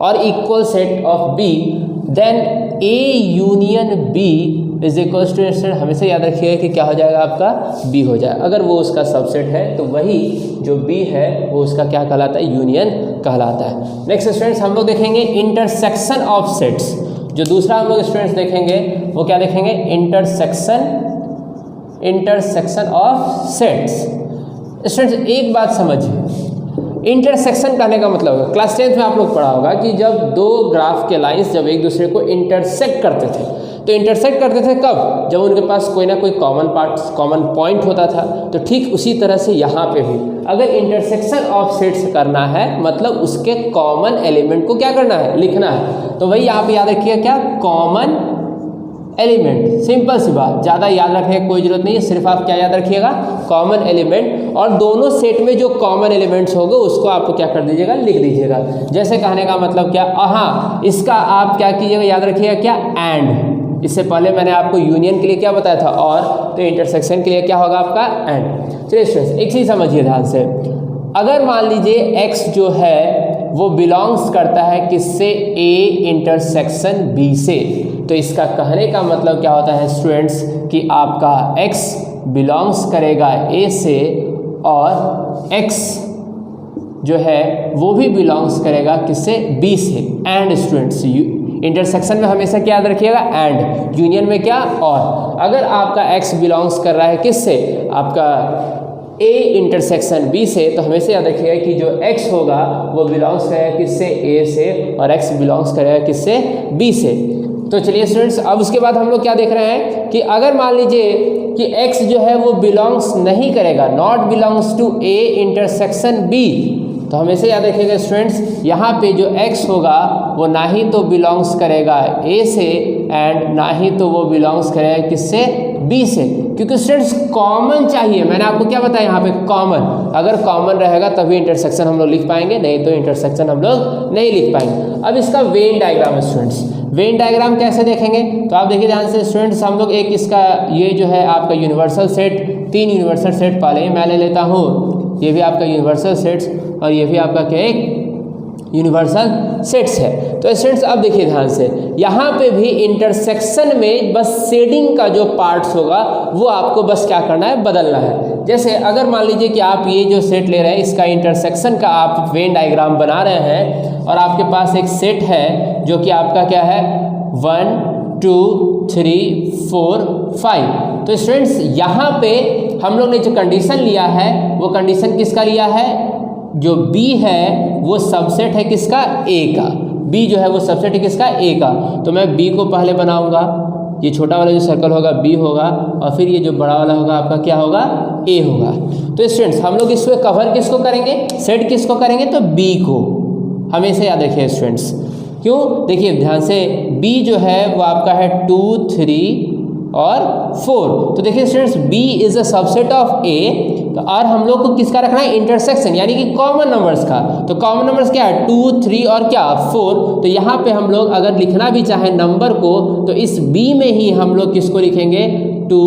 और equal set of B, then A union B is equal to, हमेशा याद रखिएगा कि क्या हो जाएगा, आपका बी हो जाएगा। अगर वो उसका सबसेट है तो वही जो बी है वो उसका क्या कहलाता है, यूनियन कहलाता है। नेक्स्ट स्टूडेंट्स हम लोग देखेंगे इंटरसेक्शन ऑफ सेट्स। जो दूसरा हम लोग स्टूडेंट्स देखेंगे वो क्या देखेंगे, इंटरसेक्शन ऑफ सेट्स। स्टूडेंट्स एक बात समझिए, इंटरसेक्शन कहने का मतलब है, क्लास 10th में आप लोग पढ़ा होगा कि जब दो ग्राफ के लाइंस जब एक दूसरे को इंटरसेक्ट करते थे, तो इंटरसेक्ट करते थे कब, जब उनके पास कोई ना कोई कॉमन पॉइंट होता था। तो ठीक उसी तरह से यहाँ पे भी अगर इंटरसेक्शन ऑफ सेट्स करना है, मतलब उसके कॉमन एलिमेंट को क्या करना है, लिखना है। तो वही यहाँ पे याद रखिएगा क्या, कॉमन एलिमेंट। सिंपल सी बात, ज़्यादा याद रखने की कोई जरूरत नहीं है, सिर्फ आप क्या याद रखिएगा, कॉमन एलिमेंट। और दोनों सेट में जो कॉमन एलिमेंट्स होंगे उसको आपको क्या कर दीजिएगा, लिख दीजिएगा। जैसे कहने का मतलब क्या, हाँ इसका आप क्या कीजिएगा, याद रखिएगा क्या, एंड। इससे पहले मैंने आपको यूनियन के लिए क्या बताया था और, तो इंटरसेक्शन के लिए क्या होगा आपका, एंड। चलिए स्टूडेंट्स एक चीज़ समझिए ध्यान से, अगर मान लीजिए x जो है वो बिलोंग्स करता है किससे, A इंटरसेक्शन B से, तो इसका कहने का मतलब क्या होता है स्टूडेंट्स कि आपका x बिलोंग्स करेगा A से और x जो है वो भी बिलोंग्स करेगा किससे, B से। एंड स्टूडेंट्स इंटरसेक्शन में हमेशा क्या याद रखिएगा, एंड। यूनियन में क्या, और। अगर आपका x बिलोंग्स कर रहा है किससे, आपका A इंटरसेक्शन B से, तो हमेशा याद रखिएगा कि जो x होगा वो बिलोंग्स करेगा किससे, A से, और x बिलोंग्स करेगा किससे, B से। तो चलिए स्टूडेंट्स अब उसके बाद हम लोग क्या देख रहे हैं कि अगर मान लीजिए कि x जो है वो बिलोंग्स नहीं करेगा, not belongs to A intersection B, तो हमेशा याद रखिएगा स्टूडेंट्स, यहाँ पे जो x होगा वो ना ही तो बिलोंग्स करेगा a से एंड ना ही तो वो बिलोंग्स करेगा किससे, b से, क्योंकि स्टूडेंट्स कॉमन चाहिए। मैंने आपको क्या बताया यहाँ पे कॉमन, अगर कॉमन रहेगा तभी इंटरसेक्शन हम लोग लिख पाएंगे, नहीं तो इंटरसेक्शन हम लोग नहीं लिख पाएंगे। अब इसका वेन डायग्राम है स्टूडेंट्स, वेन डायग्राम कैसे देखेंगे, तो आप देखिए ध्यान से स्टूडेंट्स, हम लोग एक इसका ये जो है आपका यूनिवर्सल सेट, 3 यूनिवर्सल सेट पहले मैं ले लेता हूँ, ये भी आपका यूनिवर्सल सेट्स और ये भी आपका क्या एक यूनिवर्सल सेट्स है। तो स्टूडेंट्स अब देखिए ध्यान से, यहाँ पे भी इंटरसेक्शन में बस शेडिंग का जो पार्ट्स होगा वो आपको बस क्या करना है, बदलना है। जैसे अगर मान लीजिए कि आप ये जो सेट ले रहे हैं, इसका इंटरसेक्शन का आप वेन डायग्राम बना रहे हैं और आपके पास एक सेट है जो कि आपका क्या है 1 2 3 4 5। तो स्टूडेंट्स यहाँ पे हम लोग ने जो कंडीशन लिया है वो कंडीशन किसका लिया है, जो B है वो सबसेट है किसका, A का। B जो है वो सबसेट है किसका, A का। तो मैं B को पहले बनाऊंगा, ये छोटा वाला जो सर्कल होगा B होगा और फिर ये जो बड़ा वाला होगा आपका क्या होगा, A होगा। तो स्टूडेंट्स हम लोग इसमें कवर किसको करेंगे, सेट किसको करेंगे, तो B को। हमेशा याद रखिए स्टूडेंट्स, क्यों, देखिए ध्यान से, B जो है वो आपका है 2 3 और 4। तो देखिए students B is a subset of A। तो और हम लोग को किसका रखना है, इंटरसेक्शन, यानी कि कॉमन नंबर्स का। तो कॉमन नंबर्स क्या है 2 3 और क्या 4। तो यहाँ पे हम लोग अगर लिखना भी चाहें नंबर को तो इस B में ही हम लोग किसको लिखेंगे, 2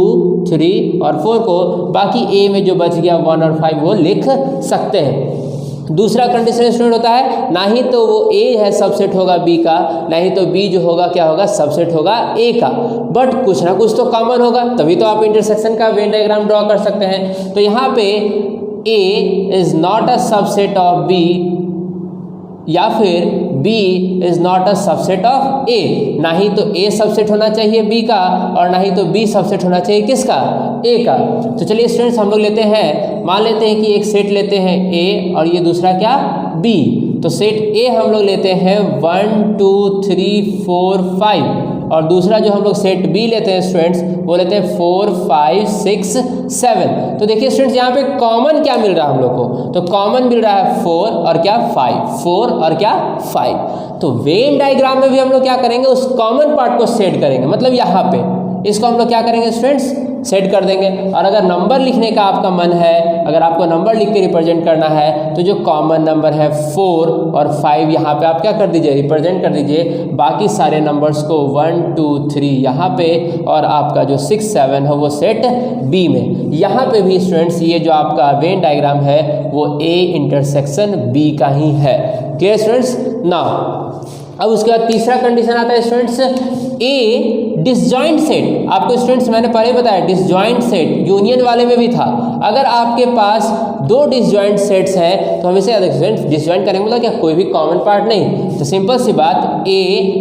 3 और 4 को, बाकी A में जो बच गया 1 और 5 वो लिख सकते हैं। दूसरा कंडीशन स्टूडेंट होता है, ना ही तो वो A है सबसेट होगा B का, ना ही तो B जो होगा क्या होगा, सबसेट होगा A का, बट कुछ ना कुछ तो कॉमन होगा, तभी तो आप इंटरसेक्शन का वेन डायग्राम ड्रॉ कर सकते हैं। तो यहाँ पे A is not a subset of B या फिर B is not a subset of A, ना ही तो A सबसेट होना चाहिए B का और ना ही तो B सबसेट होना चाहिए किसका, A का। तो चलिए स्टूडेंट्स हम लोग लेते हैं, मान लेते हैं कि एक सेट लेते हैं A और ये दूसरा क्या B। तो सेट A हम लोग लेते हैं 1 2 3 4 5 और दूसरा जो हम लोग सेट B लेते हैं स्टूडेंट्स वो लेते हैं 4 5 6 7। तो देखिए स्टूडेंट्स यहाँ पे कॉमन क्या मिल रहा है हम लोग को, तो कॉमन मिल रहा है 4 और क्या 5, 4 और क्या 5। तो वेन डायग्राम में भी हम लोग क्या करेंगे, उस कॉमन पार्ट को सेट करेंगे, मतलब यहाँ पे इसको हम लोग क्या करेंगे स्टूडेंट्स, सेट कर देंगे। और अगर नंबर लिखने का आपका मन है, अगर आपको नंबर लिख के रिप्रेजेंट करना है तो जो कॉमन नंबर है 4 और 5 यहाँ पे आप क्या कर दीजिए, रिप्रेजेंट कर दीजिए। बाकी सारे नंबर्स को 1 2 3 यहाँ पे और आपका जो 6 7 है वो सेट B में। यहाँ पे भी स्टूडेंट्स ये जो आपका वेन डायग्राम है वो A इंटरसेक्शन B का ही है। Clear students. नाउ अब उसके बाद तीसरा कंडीशन आता है स्टूडेंट्स A डिसजॉइंट सेट। आपको स्टूडेंट्स मैंने पहले बताया डिसजॉइंट सेट यूनियन वाले में भी था। अगर आपके पास 2 डिसजॉइंट सेट्स हैं तो हमेशा याद रखिए स्टूडेंट्स, डिसजॉइंट करेंगे मतलब क्या, कोई भी कॉमन पार्ट नहीं। तो सिंपल सी बात A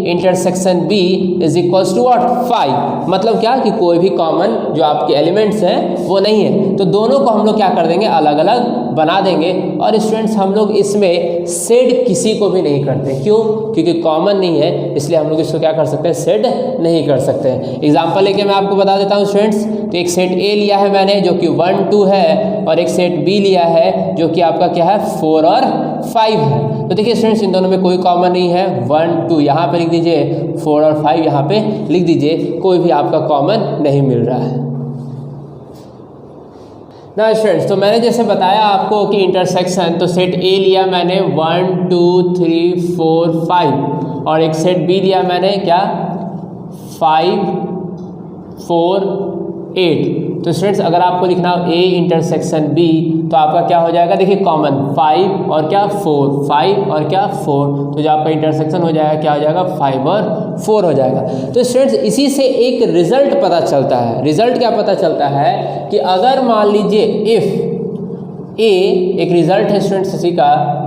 intersection B is equals to what 5, मतलब क्या कि कोई भी कॉमन जो आपके एलिमेंट्स हैं वो नहीं है। तो दोनों को हम लोग क्या कर देंगे, अलग अलग बना देंगे। और स्टूडेंट्स हम लोग इसमें सेड किसी को भी नहीं करते, क्यों, क्योंकि कॉमन नहीं है, इसलिए हम लोग इसको क्या कर सकते हैं, सेड नहीं कर सकते हैं। एग्जाम्पल लेके मैं आपको बता देता हूँ स्टूडेंट्स। तो एक सेट A लिया है मैंने जो कि 1 2 है और एक सेट B लिया है जो कि आपका क्या है 4 और 5 है। तो देखिए स्टूडेंट्स इन दोनों में कोई कॉमन नहीं है, 1 2 यहाँ पे लिख दीजिए, 4 और 5 यहाँ पे लिख दीजिए, कोई भी आपका कॉमन नहीं मिल रहा है ना स्टूडेंट्स। तो मैंने जैसे बताया आपको कि इंटरसेक्शन, तो सेट A लिया मैंने 1 2 3 4 5 और एक सेट B लिया मैंने क्या 5 4 8। तो स्टूडेंट्स अगर आपको लिखना हो A इंटरसेक्शन B तो आपका क्या हो जाएगा, देखिए कॉमन 5 और क्या 4, 5 और क्या 4, तो जो आपका इंटरसेक्शन हो जाएगा क्या हो जाएगा 5 और 4 हो जाएगा। तो स्टूडेंट्स इसी से एक रिजल्ट पता चलता है। रिजल्ट क्या पता चलता है कि अगर मान लीजिए इफ़ A, एक रिजल्ट है स्टूडेंट्स इसी का,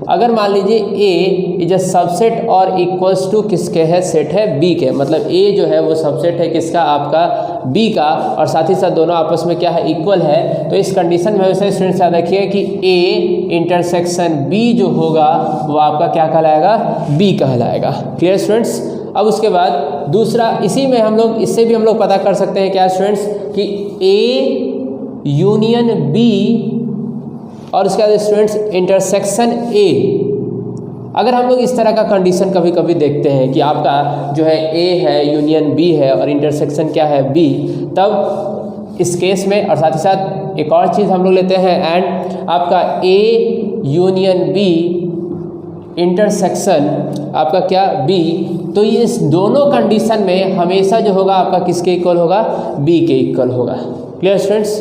अगर मान लीजिए A इज अ सबसेट और इक्वल्स टू किसके है, सेट है B के, मतलब A जो है वो सबसेट है किसका, आपका B का, और साथ ही साथ दोनों आपस में क्या है, इक्वल है। तो इस कंडीशन में वैसे स्टूडेंट्स याद रखिए कि A इंटरसेक्शन B जो होगा वो आपका क्या कहलाएगा, B कहलाएगा। Clear students. अब उसके बाद दूसरा, इसी में हम लोग, इससे भी हम लोग पता कर सकते हैं क्या स्टूडेंट्स कि A यूनियन B और उसके बाद स्टूडेंट्स इंटरसेक्शन ए। अगर हम लोग इस तरह का कंडीशन कभी कभी देखते हैं कि आपका जो है ए है यूनियन बी है और इंटरसेक्शन क्या है बी, तब इस केस में और साथ ही साथ एक और चीज़ हम लोग लेते हैं एंड आपका ए यूनियन बी इंटरसेक्शन आपका क्या बी, तो ये इस दोनों कंडीशन में हमेशा जो होगा आपका किसके इक्वल होगा, बी के इक्वल होगा। Clear students.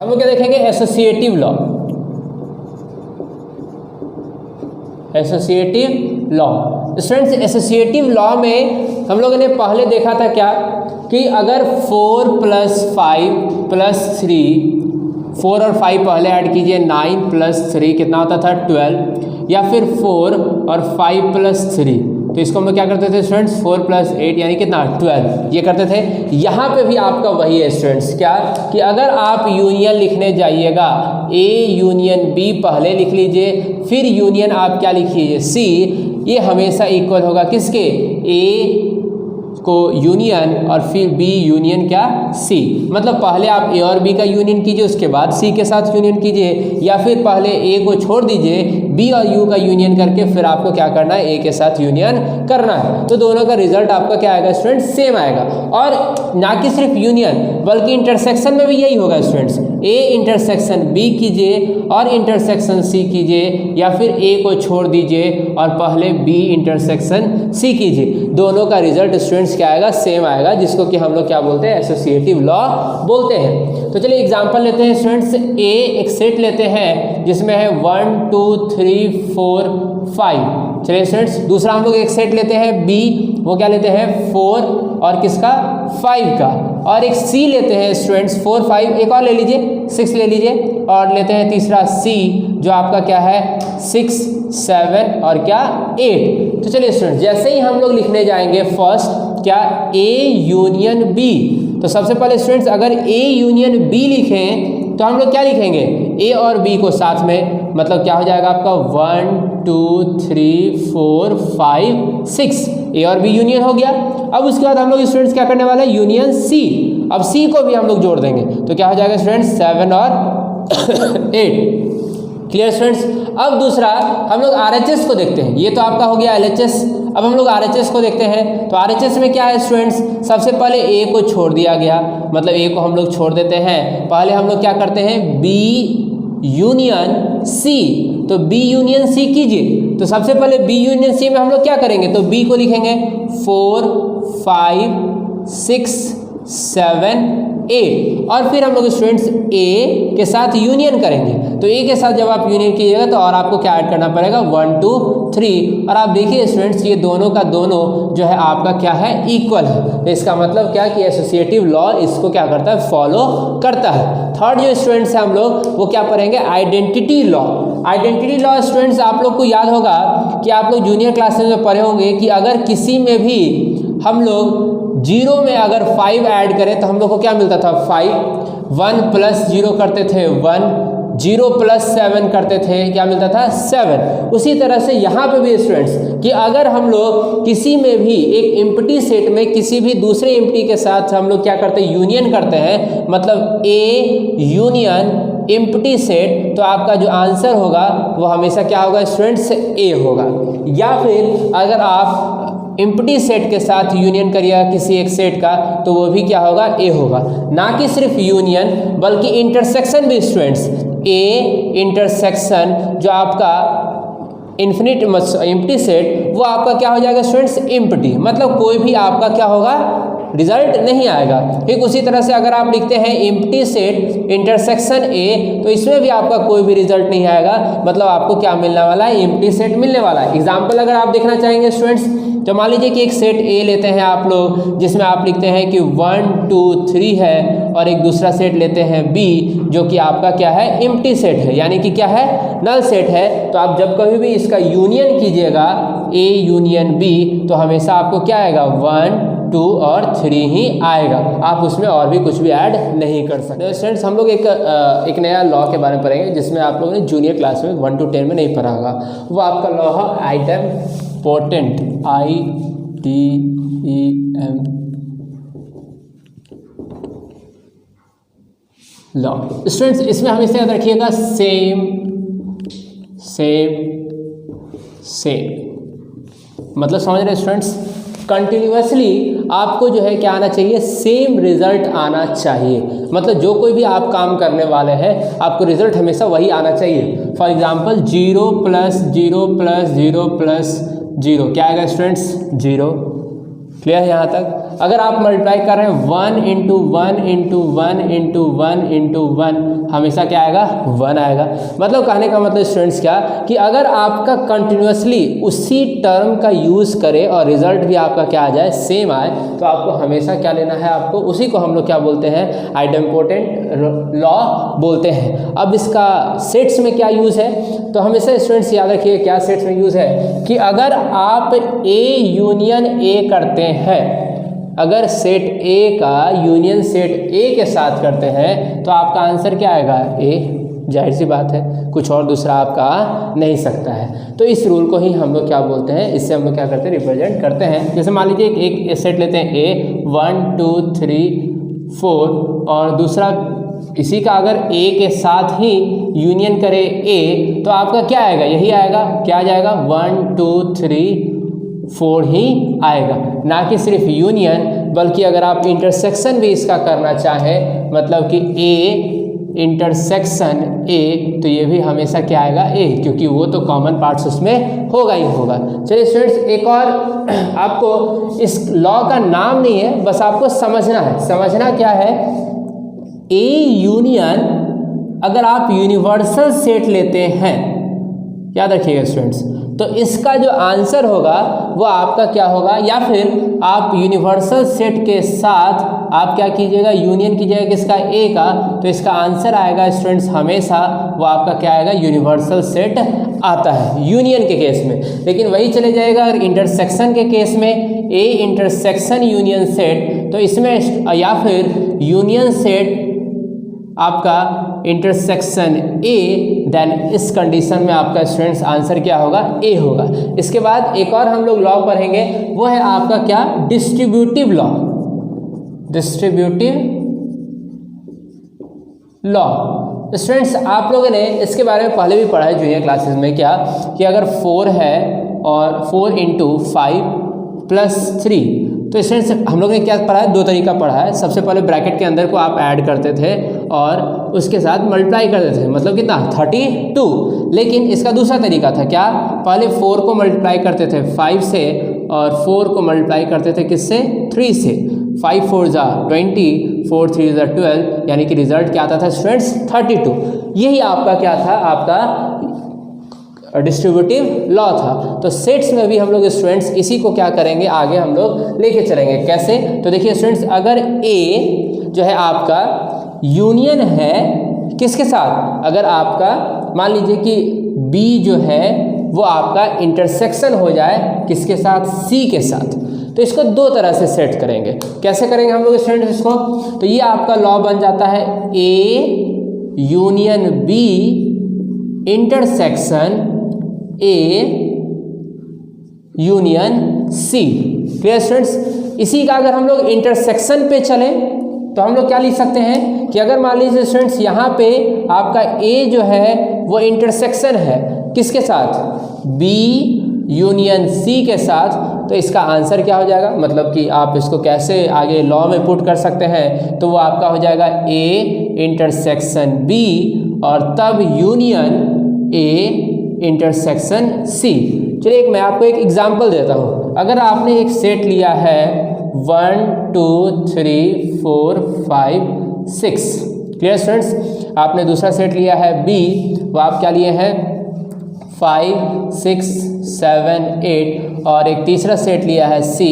हम लोग क्या देखेंगे, associative law. Associative law students, associative law में हम लोगों ने पहले देखा था क्या कि अगर 4 + 5 + 3, 4 और 5 पहले ऐड कीजिए 9 + 3 कितना होता था 12, या फिर 4 और 5 + 3, तो इसको हम लोग क्या करते थे स्टूडेंट्स 4 + 8 यानी कितना 12 ये करते थे। यहाँ पे भी आपका वही है स्टूडेंट्स क्या कि अगर आप यूनियन लिखने जाइएगा ए यूनियन बी पहले लिख लीजिए, फिर यूनियन आप क्या लिखिए सी, ये हमेशा इक्वल होगा किसके, ए को यूनियन और फिर बी यूनियन क्या सी। मतलब पहले आप ए और बी का यूनियन कीजिए उसके बाद सी के साथ यूनियन कीजिए, या फिर पहले ए को छोड़ दीजिए बी और यू का यूनियन करके फिर आपको क्या करना है, ए के साथ यूनियन करना है। तो दोनों का रिजल्ट आपका क्या आएगा स्टूडेंट्स, सेम आएगा। और ना कि सिर्फ यूनियन बल्कि इंटरसेक्शन में भी यही होगा स्टूडेंट्स, ए इंटरसेक्शन बी कीजिए और इंटरसेक्शन सी कीजिए, या फिर ए को छोड़ दीजिए और पहले बी इंटरसेक्शन सी कीजिए, दोनों का रिजल्ट स्टूडेंट्स क्या आएगा, सेम आएगा, जिसको कि हम लोग क्या बोलते हैं, एसोसिएटिव लॉ बोलते हैं। तो चलिए एग्जांपल लेते हैं स्टूडेंट्स, ए एक सेट लेते हैं जिसमें है 1 2 3 4 5। चलिए स्टूडेंट्स दूसरा हम लोग एक सेट लेते हैं बी, वो क्या लेते हैं 4 और किसका 5 का, और एक सी लेते हैं स्टूडेंट्स 4 5, एक और ले लीजिए 6 ले लीजिए, और लेते हैं तीसरा सी जो आपका क्या है 6 7 और क्या 8। तो चलिए स्टूडेंट्स जैसे ही हम लोग लिखने जाएंगे फर्स्ट क्या ए यूनियन बी, तो सबसे पहले स्टूडेंट्स अगर ए यूनियन बी लिखें तो हम लोग क्या लिखेंगे, ए और बी को साथ में, मतलब क्या हो जाएगा आपका 1 2 3 4 5 6, ए और बी यूनियन हो गया। अब उसके बाद हम लोग स्टूडेंट्स क्या करने वाले हैं, यूनियन सी। अब सी को भी हम लोग जोड़ देंगे तो क्या हो जाएगा स्टूडेंट्स 7 और 8। Clear students. अब दूसरा हम लोग RHS को देखते हैं, ये तो आपका हो गया LHS। अब हम लोग RHS को देखते हैं, तो RHS में क्या है स्टूडेंट्स, सबसे पहले ए को छोड़ दिया गया, मतलब ए को हम लोग छोड़ देते हैं, पहले हम लोग क्या करते हैं बी यूनियन सी, तो बी यूनियन सी कीजिए। तो सबसे पहले बी यूनियन सी में हम लोग क्या करेंगे, तो बी को लिखेंगे 4 5 6 7 8, और फिर हम लोग स्टूडेंट्स ए के साथ यूनियन करेंगे। तो ए के साथ जब आप यूनियन कीजिएगा तो और आपको क्या ऐड करना पड़ेगा 1 2 3, और आप देखिए स्टूडेंट्स ये दोनों का दोनों जो है आपका क्या है इक्वल है। तो इसका मतलब क्या कि एसोसिएटिव लॉ इसको क्या करता है, फॉलो करता है। थर्ड जो स्टूडेंट्स है हम लोग वो क्या पढ़ेंगे, identity law. Identity law students आप लोग को याद होगा कि आप लोग जूनियर क्लासेस में पढ़े होंगे कि अगर किसी में भी हम लोग 0 में अगर 5 ऐड करें तो हम लोग को क्या मिलता था 5, 1 + 0 करते थे 1, 0 + 7 करते थे क्या मिलता था 7। उसी तरह से यहाँ पे भी स्टूडेंट्स कि अगर हम लोग किसी में भी एक एम्प्टी सेट में किसी भी दूसरे एम्प्टी के साथ हम लोग क्या करते हैं, यूनियन करते हैं, मतलब ए यूनियन एम्प्टी सेट, तो आपका जो आंसर होगा वो हमेशा क्या होगा स्टूडेंट्स, ए होगा। या फिर अगर आप एम्प्टी सेट के साथ यूनियन करिएगा किसी एक सेट का तो वो भी क्या होगा, ए होगा। ना कि सिर्फ यूनियन बल्कि इंटरसेक्शन भी स्टूडेंट्स, ए इंटरसेक्शन जो आपका इन्फिनिट एम्प्टी सेट वो आपका क्या हो जाएगा स्टूडेंट्स, एम्प्टी, मतलब कोई भी आपका क्या होगा रिजल्ट नहीं आएगा। ठीक उसी तरह से अगर आप लिखते हैं एम्प्टी सेट इंटरसेक्शन ए, तो इसमें भी आपका कोई भी रिजल्ट नहीं आएगा, मतलब आपको क्या मिलने वाला है, एम्प्टी सेट मिलने वाला है। एग्जाम्पल अगर आप देखना चाहेंगे स्टूडेंट्स, तो मान लीजिए कि एक सेट ए लेते हैं आप लोग जिसमें आप लिखते हैं कि 1 2 3 है, और एक दूसरा सेट लेते हैं बी जो कि आपका क्या है, एम्प्टी सेट है, यानी कि क्या है, नल सेट है। तो आप जब कभी भी इसका यूनियन कीजिएगा ए यूनियन बी तो हमेशा आपको क्या आएगा 1 2 और 3 ही आएगा, आप उसमें और भी कुछ भी ऐड नहीं कर सकते। स्टूडेंट्स हम लोग एक नया लॉ के बारे में पढ़ेंगे जिसमें आप लोगों ने जूनियर क्लास में 1 to 10 में नहीं पढ़ा होगा, वो आपका लॉ है आइडेम्पोटेंट, IDEM लॉ। स्टूडेंट्स इसमें हमेशा याद रखिएगा सेम मतलब समझ रहे स्टूडेंट्स, कंटिन्यूअसली आपको जो है क्या आना चाहिए, सेम रिजल्ट आना चाहिए। मतलब जो कोई भी आप काम करने वाले हैं आपको रिजल्ट हमेशा वही आना चाहिए। फॉर एग्जांपल 0 + 0 + 0 + 0 क्या आएगा स्टूडेंट्स, 0। क्लियर है यहाँ तक? अगर आप मल्टीप्लाई कर रहे हैं 1 × 1 × 1 × 1 × 1 हमेशा क्या आएगा, 1 आएगा। मतलब कहने का मतलब स्टूडेंट्स क्या कि अगर आपका कंटिन्यूअसली उसी टर्म का यूज़ करे और रिजल्ट भी आपका क्या आ जाए, सेम आए, तो आपको हमेशा क्या लेना है, आपको उसी को हम लोग क्या बोलते हैं, आइडेम्पोटेंट लॉ बोलते हैं। अब इसका सेट्स में क्या यूज़ है, तो हमेशा स्टूडेंट्स याद रखिए क्या सेट्स में यूज़ है कि अगर आप A यूनियन A करते हैं, अगर सेट A का यूनियन सेट A के साथ करते हैं तो आपका आंसर क्या आएगा, A। जाहिर सी बात है, कुछ और दूसरा आपका आ नहीं सकता है। तो इस रूल को ही हम लोग क्या बोलते हैं, इससे हम लोग क्या करते हैं, रिप्रेजेंट करते हैं। जैसे मान लीजिए एक सेट लेते हैं A 1 2 3 4 और दूसरा इसी का अगर A के साथ ही यूनियन करे A तो आपका क्या आएगा, यही आएगा। क्या जाएगा, 1 2 3 4 ही आएगा, ना कि सिर्फ यूनियन, बल्कि अगर आप इंटरसेक्शन भी इसका करना चाहें, मतलब कि A इंटरसेक्शन A, तो ये भी हमेशा क्या आएगा, A, क्योंकि वो तो कॉमन पार्ट्स उसमें होगा ही होगा। चलिए स्टूडेंट्स, एक और आपको इस लॉ का नाम नहीं है, बस आपको समझना है। समझना क्या है, A यूनियन अगर आप यूनिवर्सल सेट लेते हैं, याद रखिएगा स्टूडेंट्स, तो इसका जो आंसर होगा वो आपका क्या होगा, या फिर आप यूनिवर्सल सेट के साथ आप क्या कीजिएगा, यूनियन कीजिएगा किसका, A का, तो इसका आंसर आएगा स्टूडेंट्स हमेशा वो आपका क्या आएगा, यूनिवर्सल सेट आता है यूनियन के केस में। लेकिन वही चले जाएगा अगर इंटरसेक्शन के केस में, A इंटरसेक्शन यूनियन सेट, तो इसमें या फिर यूनियन सेट आपका इंटरसेक्शन A, देन इस कंडीशन में आपका स्टूडेंट्स आंसर क्या होगा, A होगा। इसके बाद एक और हम लोग लॉ पढ़ेंगे, वो है आपका क्या, distributive law. Distributive law students आप लोगों ने इसके बारे में पहले भी पढ़ा है जूनियर क्लासेस में, क्या कि अगर 4 है और 4 × 5 + 3, तो स्टूडेंट्स हम लोग ने क्या पढ़ा है, 2 तरीका पढ़ा है। सबसे पहले ब्रैकेट के अंदर को आप ऐड करते थे और उसके साथ मल्टीप्लाई करते थे, मतलब कितना, 32। लेकिन इसका दूसरा तरीका था क्या, पहले 4 को मल्टीप्लाई करते थे 5 से और 4 को मल्टीप्लाई करते थे किससे, 3 से। 5 4 = 20, 4 3 = 12, यानी कि रिजल्ट क्या आता था स्टूडेंट्स, 32। यही आपका क्या था, आपका डिस्ट्रीब्यूटिव लॉ था। तो सेट्स में भी हम लोग स्टूडेंट्स इसी को क्या करेंगे, आगे हम लोग लेके चलेंगे। कैसे, तो देखिए स्टूडेंट्स, अगर A जो है आपका यूनियन है किसके साथ, अगर आपका मान लीजिए कि B जो है वो आपका इंटरसेक्शन हो जाए किसके साथ, C के साथ, तो इसको 2 तरह से सेट करेंगे। कैसे करेंगे हम लोग स्टूडेंट्स इसको, तो ये आपका लॉ बन जाता है A union B intersection A union C। Clear students, इसी का अगर हम लोग इंटरसेक्शन पे चलें तो हम लोग क्या लिख सकते हैं कि अगर मान लीजिए स्टूडेंट्स यहाँ पे आपका A जो है वो इंटरसेक्शन है किसके साथ, B यूनियन C के साथ, तो इसका आंसर क्या हो जाएगा, मतलब कि आप इसको कैसे आगे लॉ में पुट कर सकते हैं, तो वो आपका हो जाएगा A इंटरसेक्शन B और तब यूनियन A इंटरसेक्शन C। चलिए मैं आपको एक एग्जांपल देता हूँ। अगर आपने एक सेट लिया है 1 2 3 4 5 6, क्लियर स्टूडेंट्स, आपने दूसरा सेट लिया है B, वो आप क्या लिए हैं 5 6 7 8, और एक तीसरा सेट लिया है C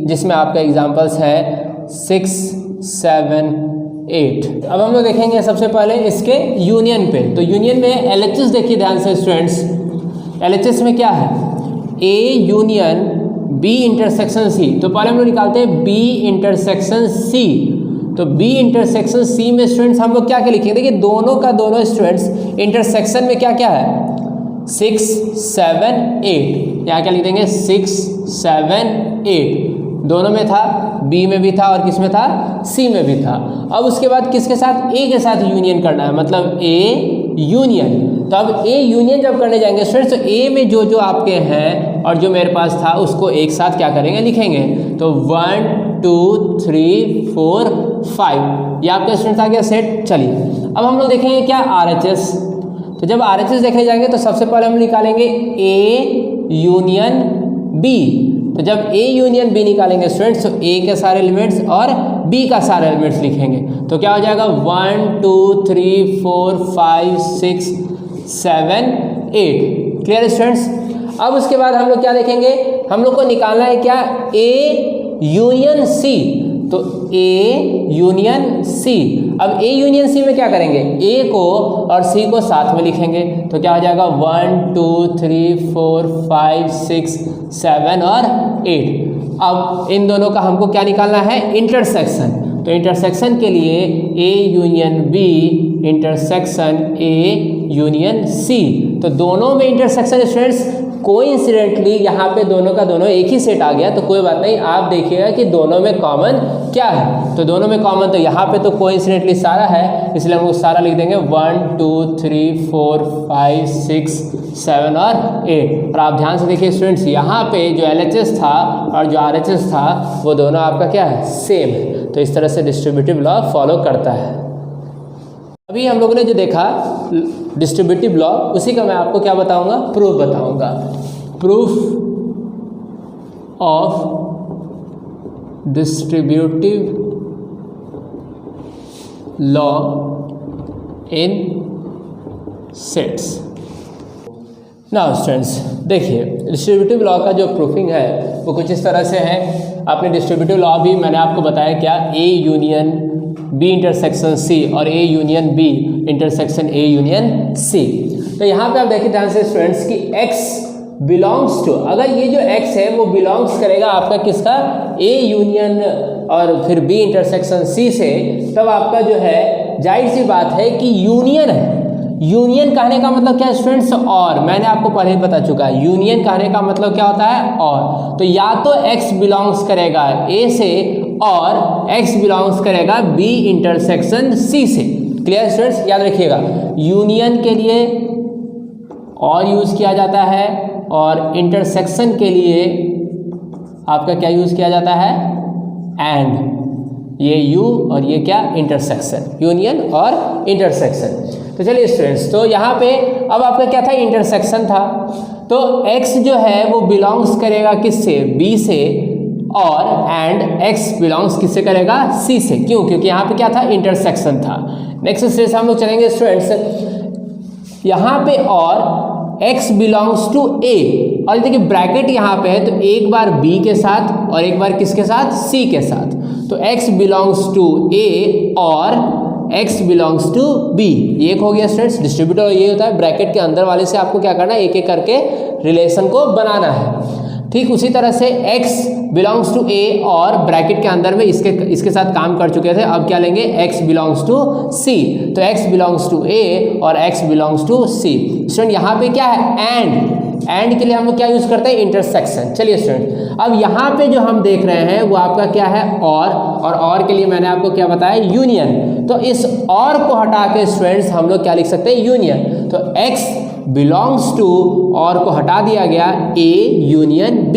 जिसमें आपका एग्जांपल्स हैं 6 7 8। अब हम लोग देखेंगे सबसे पहले इसके यूनियन पे। तो यूनियन में LHS देखिए ध्यान से स्टूडेंट्स, LHS में क्या है, A union B intersection C। तो पहले हम लोग निकालते हैं B इंटरसेक्शन C। तो B इंटरसेक्शन C में स्टूडेंट्स हम लोग क्या क्या लिखेंगे, देखिए दोनों का दोनों स्टूडेंट्स इंटरसेक्शन में क्या क्या है, 6 7 8। यहाँ क्या लिख देंगे, 6 7 8 दोनों में था। बी में भी था और किस में था, सी में भी था। अब उसके बाद किसके साथ, ए के साथ यूनियन करना है, मतलब ए यूनियन। तो अब ए यूनियन जब करने जाएंगे स्टूडेंट्स, तो ए में जो जो आपके हैं और जो मेरे पास था उसको एक साथ क्या करेंगे, लिखेंगे। तो 1 2 3 4 5 ये आपका स्टूडेंट्स आ गया सेट। चलिए अब हम लोग देखेंगे क्या, RHS। तो जब RHS देखे जाएंगे तो सबसे पहले हम निकालेंगे ए यूनियन बी। तो जब ए यूनियन बी निकालेंगे स्टूडेंट्स, तो ए के सारे एलिमेंट्स और बी का सारे एलिमेंट्स लिखेंगे। तो क्या हो जाएगा, 1 2 3 4 5 6 7 8। Clear students. अब उसके बाद हम लोग क्या देखेंगे, हम लोग को निकालना है क्या, ए यूनियन सी। तो ए यूनियन सी। अब ए यूनियन सी में क्या करेंगे, ए को और सी को साथ में लिखेंगे। तो क्या हो जाएगा, 1 2 3 4 5 6 7 और 8। अब इन दोनों का हमको क्या निकालना है, इंटरसेक्शन। तो इंटरसेक्शन के लिए A union B intersection A union C. तो दोनों में इंटरसेक्शन स्टूडेंट्स कोइंसिडेंटली यहाँ पे दोनों का दोनों एक ही सेट आ गया, तो कोई बात नहीं, आप देखिएगा कि दोनों में कॉमन क्या है। तो दोनों में कॉमन, तो यहाँ पे तो कोइंसिडेंटली सारा है, इसलिए हम लोग सारा लिख देंगे 1 2 3 4 5 6 7 और 8। और आप ध्यान से देखिए स्टूडेंट्स, यहाँ पे जो LHS था और जो RHS था वो दोनों आपका क्या है, सेम है। तो इस तरह से डिस्ट्रीब्यूटिव लॉ फॉलो करता है। अभी हम लोगों ने जो देखा डिस्ट्रीब्यूटिव लॉ, उसी का मैं आपको क्या बताऊंगा, प्रूफ बताऊंगा। Proof of distributive law in sets. Now students देखिए, डिस्ट्रीब्यूटिव लॉ का जो प्रूफिंग है वो कुछ इस तरह से है। आपने डिस्ट्रीब्यूटिव लॉ भी मैंने आपको बताया क्या, A union B intersection C और A union B intersection A union C. तो यहाँ पे आप देखिए ध्यान से स्टूडेंट्स कि x बिलोंग्स टू, अगर ये जो x है वो बिलोंग्स करेगा आपका किसका, ए यूनियन और फिर बी इंटरसेक्शन सी से, तब आपका जो है जाहिर सी बात है कि यूनियन है। यूनियन कहने का मतलब क्या है स्टूडेंट्स, और मैंने आपको पहले ही बता चुका है, यूनियन कहने का मतलब क्या होता है, और। तो या तो x बिलोंग्स करेगा a से और x बिलोंग्स करेगा b इंटरसेक्शन c से। क्लियर स्टूडेंट्स, याद रखिएगा यूनियन के लिए और यूज किया जाता है और इंटरसेक्शन के लिए आपका क्या यूज किया जाता है, एंड। ये यू और ये क्या, इंटरसेक्शन, यूनियन और इंटरसेक्शन। तो चलिए स्टूडेंट्स, तो यहाँ पे अब आपका क्या था, इंटरसेक्शन था। तो x जो है वो बिलोंग्स करेगा किससे, b से, और एंड x बिलोंग्स किससे करेगा, c से। क्यों, क्योंकि यहाँ पे क्या था, इंटरसेक्शन था। नेक्स्ट स्टेज हम लोग चलेंगे स्टूडेंट्स, यहाँ पे और x बिलोंग्स टू a, और देखिए ब्रैकेट यहाँ पे है, तो एक बार b के साथ और एक बार किसके साथ, c के साथ। तो x बिलोंग्स टू a और x बिलोंग्स टू b, ये एक हो गया स्टूडेंट्स। डिस्ट्रीब्यूटर ये होता है, ब्रैकेट के अंदर वाले से आपको क्या करना है, एक एक करके रिलेशन को बनाना है। ठीक उसी तरह से x बिलोंग्स टू a और ब्रैकेट के अंदर में इसके साथ काम कर चुके थे, अब क्या लेंगे, x बिलोंग्स टू c। तो x बिलोंग्स टू a और x belongs to c। Student यहाँ पे क्या है, एंड के लिए हम लोग क्या यूज करते हैं, इंटरसेक्शन। चलिए स्टूडेंट, अब यहाँ पे जो हम देख रहे हैं वो आपका क्या है, और के लिए मैंने आपको क्या बताया, यूनियन। तो इस और को हटा के स्टूडेंट्स हम लोग क्या लिख सकते हैं, यूनियन। तो x बिलोंग्स टू, और को हटा दिया गया, a यूनियन b,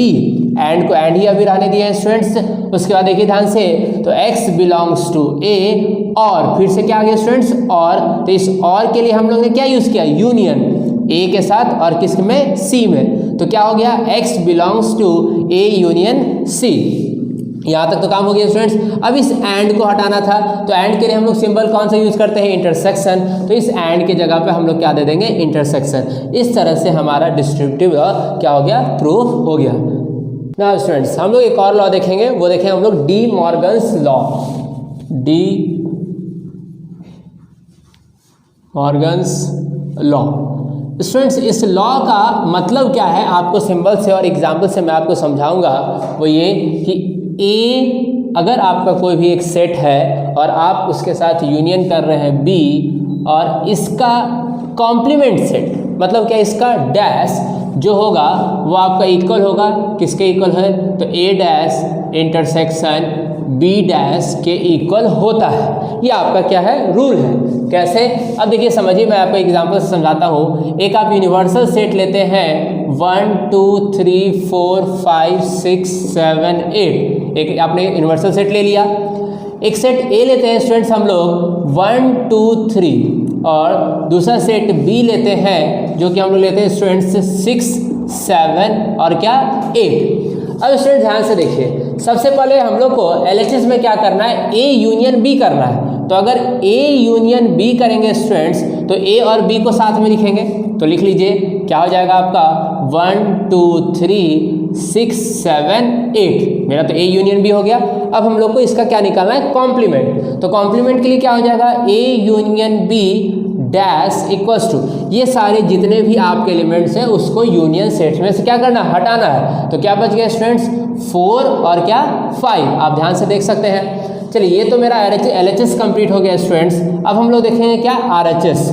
एंड को एंड ही अभी रहने दिया है स्टूडेंट्स। उसके बाद देखिए ध्यान से, तो x बिलोंग्स टू a, और फिर से क्या आ गया स्टूडेंट्स, और। तो इस और के लिए हम लोग ने क्या यूज किया, यूनियन, a के साथ और किस में, c में। तो क्या हो गया, x belongs to a union c। यहाँ तक तो काम हो गया स्टूडेंट्स। अब इस एंड को हटाना था, तो एंड के लिए हम लोग सिंबल कौन सा यूज करते हैं, इंटरसेक्शन। तो इस एंड के जगह पे हम लोग क्या दे देंगे, इंटरसेक्शन। इस तरह से हमारा डिस्ट्रीब्यूटिव लॉ क्या हो गया, प्रूफ हो गया। ना स्टूडेंट्स, हम लोग एक और लॉ देखेंगे, वो देखें हम लोग D Morgan's law. D Morgan's law students, इस लॉ का मतलब क्या है, आपको सिंबल से और एग्जाम्पल से मैं आपको समझाऊंगा। वो ये कि ए अगर आपका कोई भी एक सेट है और आप उसके साथ यूनियन कर रहे हैं बी, और इसका कॉम्प्लीमेंट सेट, मतलब क्या, इसका डैश जो होगा वो आपका इक्वल होगा, किसके इक्वल है, तो ए डैश इंटरसेक्शन बी डैश के इक्वल होता है। ये आपका क्या है, रूल है। कैसे, अब देखिए समझिए, मैं आपको एग्जांपल से समझाता हूँ। एक आप यूनिवर्सल सेट लेते हैं 1 2 3 4 5 6 7 8, एक आपने यूनिवर्सल सेट ले लिया। एक सेट ए लेते हैं स्टूडेंट्स हम लोग 1 2 3, और दूसरा सेट बी लेते हैं जो कि हम लोग लेते हैं स्टूडेंट्स 6 7 और क्या 8। अब स्टूडेंट ध्यान से देखिए, सबसे पहले हम लोग को एलएचएस में क्या करना है, ए यूनियन बी करना है। तो अगर ए यूनियन बी करेंगे स्टूडेंट्स, तो ए और बी को साथ में लिखेंगे। तो लिख लीजिए, क्या हो जाएगा आपका 1 2 3 6 7 8, मेरा तो ए यूनियन बी हो गया। अब हम लोग को इसका क्या निकालना है, कॉम्प्लीमेंट। तो कॉम्प्लीमेंट के लिए क्या हो जाएगा, A union B dash equals to, ये सारे जितने भी आपके एलिमेंट्स हैं उसको यूनियन सेट्स में से क्या करना है, हटाना है। तो क्या बच गया स्टूडेंट्स, 4 और क्या 5। आप ध्यान से देख सकते हैं। चलिए, ये तो मेरा एलएचएस कंप्लीट हो गया स्टूडेंट्स। अब हम लोग देखेंगे क्या, आरएचएस।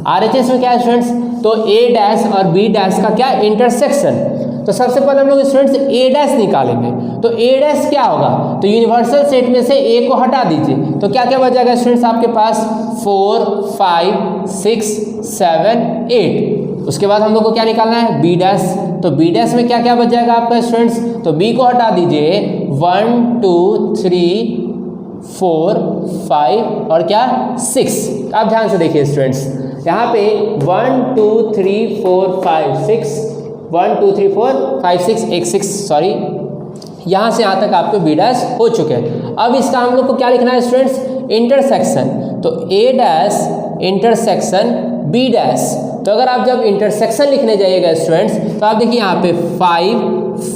आरएचएस में क्या है स्टूडेंट्स, तो ए डैश और बी डैश का क्या, इंटरसेक्शन। तो सबसे पहले हम लोग स्टूडेंट्स ए डैश निकालेंगे। तो ए डैश क्या होगा, तो यूनिवर्सल सेट में से ए को हटा दीजिए। तो क्या क्या बच जाएगा स्टूडेंट्स आपके पास, 4 5 6 7 8। उसके बाद हम लोग को क्या निकालना है, बी डैश। तो बी डैश में क्या क्या बच जाएगा आपका स्टूडेंट्स, तो बी को हटा दीजिए, 1 2 3 4 5 और क्या 6। आप ध्यान से देखिए स्टूडेंट्स, यहाँ पे 1 2 3 4 5 6, 1 2 3 4 5 6, एक 6 सॉरी, यहाँ से यहाँ तक आपके बी डैश हो चुके हैं। अब इसका हम लोग को क्या लिखना है स्टूडेंट्स, इंटरसेक्शन। तो ए डैश इंटरसेक्शन बी डैश। तो अगर आप जब इंटरसेक्शन लिखने जाइएगा स्टूडेंट्स, तो आप देखिए यहाँ पे 5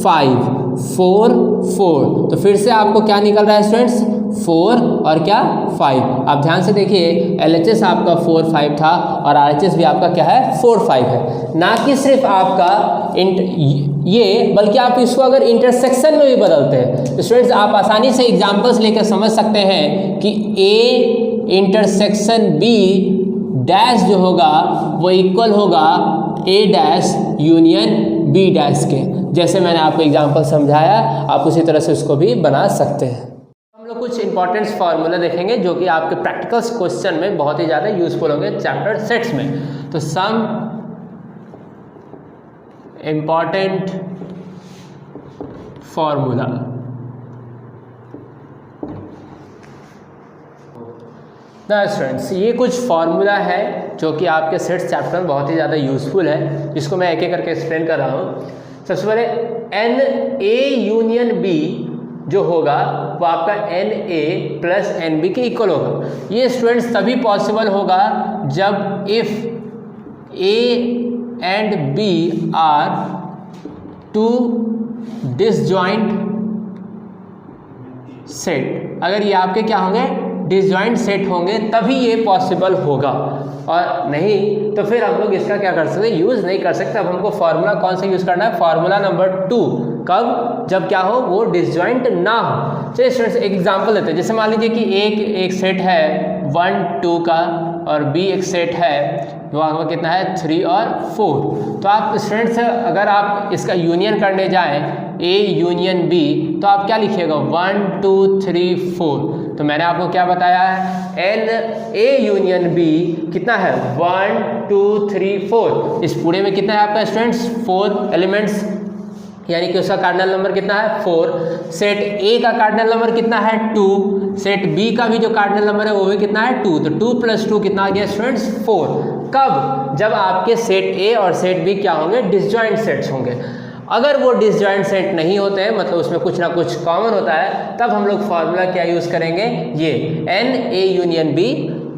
5 4 4, तो फिर से आपको क्या निकल रहा है स्टूडेंट्स, 4 और क्या 5। आप ध्यान से देखिए, एलएचएस आपका 4 5 था और आरएचएस भी आपका क्या है, 4 5 है। ना कि सिर्फ आपका ये, बल्कि आप इसको अगर इंटरसेक्शन में भी बदलते हैं तो स्टूडेंट्स आप आसानी से एग्जांपल्स लेकर समझ सकते हैं कि ए इंटरसेक्शन बी डैश जो होगा वो इक्वल होगा ए डैश यूनियन बी डैश के। जैसे मैंने आपको एग्जांपल समझाया, आप उसी तरह से उसको भी बना सकते हैं। हम लोग कुछ इंपॉर्टेंट फार्मूला देखेंगे जो कि आपके प्रैक्टिकल्स क्वेश्चन में बहुत ही ज़्यादा यूजफुल होंगे चैप्टर सेट्स में। तो सम इम्पॉर्टेंट फार्मूला, ना स्टूडेंट्स ये कुछ फार्मूला है जो कि आपके सेट्स चैप्टर में बहुत ही ज़्यादा यूजफुल है, जिसको मैं एक एक करके एक्सप्लेन कर रहा हूँ। सबसे पहले एन ए यूनियन बी जो होगा वो आपका n A plus n B के इक्वल होगा। ये स्टूडेंट्स तभी पॉसिबल होगा जब if A and B are two disjoint set. अगर ये आपके क्या होंगे, डिसजॉइंट सेट होंगे, तभी ये पॉसिबल होगा, और नहीं तो फिर हम लोग इसका क्या कर सकते हैं, यूज़ नहीं कर सकते। अब हमको फार्मूला कौन सा यूज़ करना है, फार्मूला नंबर 2। कब, जब क्या हो, वो डिसजॉइंट ना हो। चलिए स्टूडेंट्स एक एग्जांपल देते हैं। जैसे मान लीजिए कि एक सेट है 1 2 का, और बी एक सेट है वहाँ पर कितना है 3 और 4। तो आप स्टूडेंट्स अगर आप इसका यूनियन करने जाएं ए यूनियन बी, तो आप क्या लिखिएगा 1 2 3 4। तो मैंने आपको क्या बताया है, एन ए यूनियन बी कितना है 1 2 3 4। इस पूरे में कितना है आपका स्टूडेंट्स 4 एलिमेंट्स, यानी कि उसका कार्डिनल नंबर कितना है 4। सेट ए का कार्डिनल नंबर कितना है 2, सेट बी का भी जो कार्डिनल नंबर है वो भी कितना है 2। तो 2 + 2 कितना आ गया स्टूडेंट्स 4। कब, जब आपके सेट ए और सेट बी क्या होंगे, डिसजॉइंट सेट्स होंगे। अगर वो डिसजॉइंट सेट नहीं होते हैं, मतलब उसमें कुछ ना कुछ कॉमन होता है, तब हम लोग फार्मूला क्या यूज़ करेंगे, ये n A union B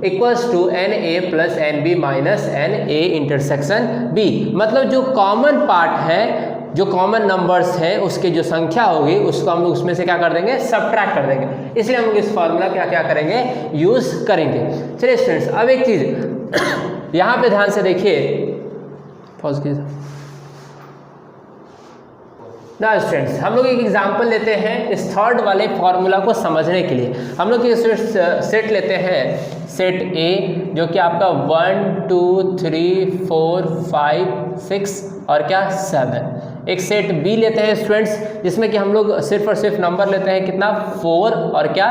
equals to n A plus n B minus n A intersection B. मतलब जो कॉमन पार्ट है, जो कॉमन नंबर्स हैं, उसकी जो संख्या होगी उसको हम लोग उसमें से क्या कर देंगे, सब्ट्रैक्ट कर देंगे। इसलिए हम लोग इस फार्मूला का क्या करेंगे, यूज़ करेंगे। चलिए स्टूडेंट्स अब एक चीज़ यहाँ पे ध्यान से देखिए, पॉज कीजिए ना स्टूडेंट्स। हम लोग एक एग्जांपल लेते हैं इस थर्ड वाले फार्मूला को समझने के लिए। हम लोग ये सेट लेते हैं सेट ए जो कि आपका 1 2 3 4 5 6 और क्या 7। एक सेट बी लेते हैं स्टूडेंट्स जिसमें कि हम लोग सिर्फ और सिर्फ नंबर लेते हैं कितना 4 और क्या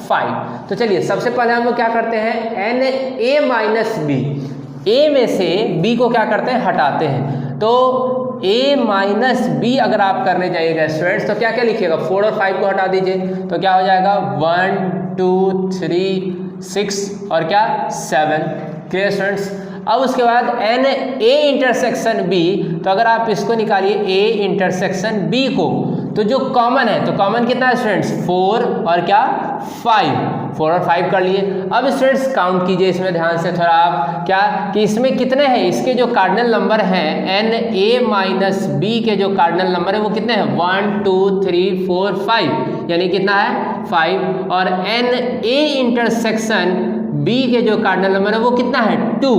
5। तो चलिए सबसे पहले हम लोग क्या करते हैं एन ए माइनस बी, ए में से बी को क्या करते हैं हटाते हैं। तो a माइनस बी अगर आप करने जाइएगा स्टूडेंट्स तो क्या क्या लिखिएगा 4 और 5 को हटा दीजिए तो क्या हो जाएगा 1 2 3 6 और क्या 7। Clear students. अब उसके बाद एन ए इंटरसेक्शन बी, तो अगर आप इसको निकालिए ए इंटरसेक्शन बी को तो जो कॉमन है तो कॉमन कितना है स्टूडेंट्स 4 और क्या 5, 4 और 5 कर लिए। अब स्टूडेंट्स काउंट कीजिए इसमें ध्यान से थोड़ा आप क्या कि इसमें कितने हैं, इसके जो कार्डिनल नंबर हैं एन ए माइनस बी के जो कार्डिनल नंबर है वो कितने हैं 1 2 3 4 5 यानी कितना है 5। और एन ए इंटरसेक्शन बी के जो कार्डिनल नंबर है वो कितना है 2।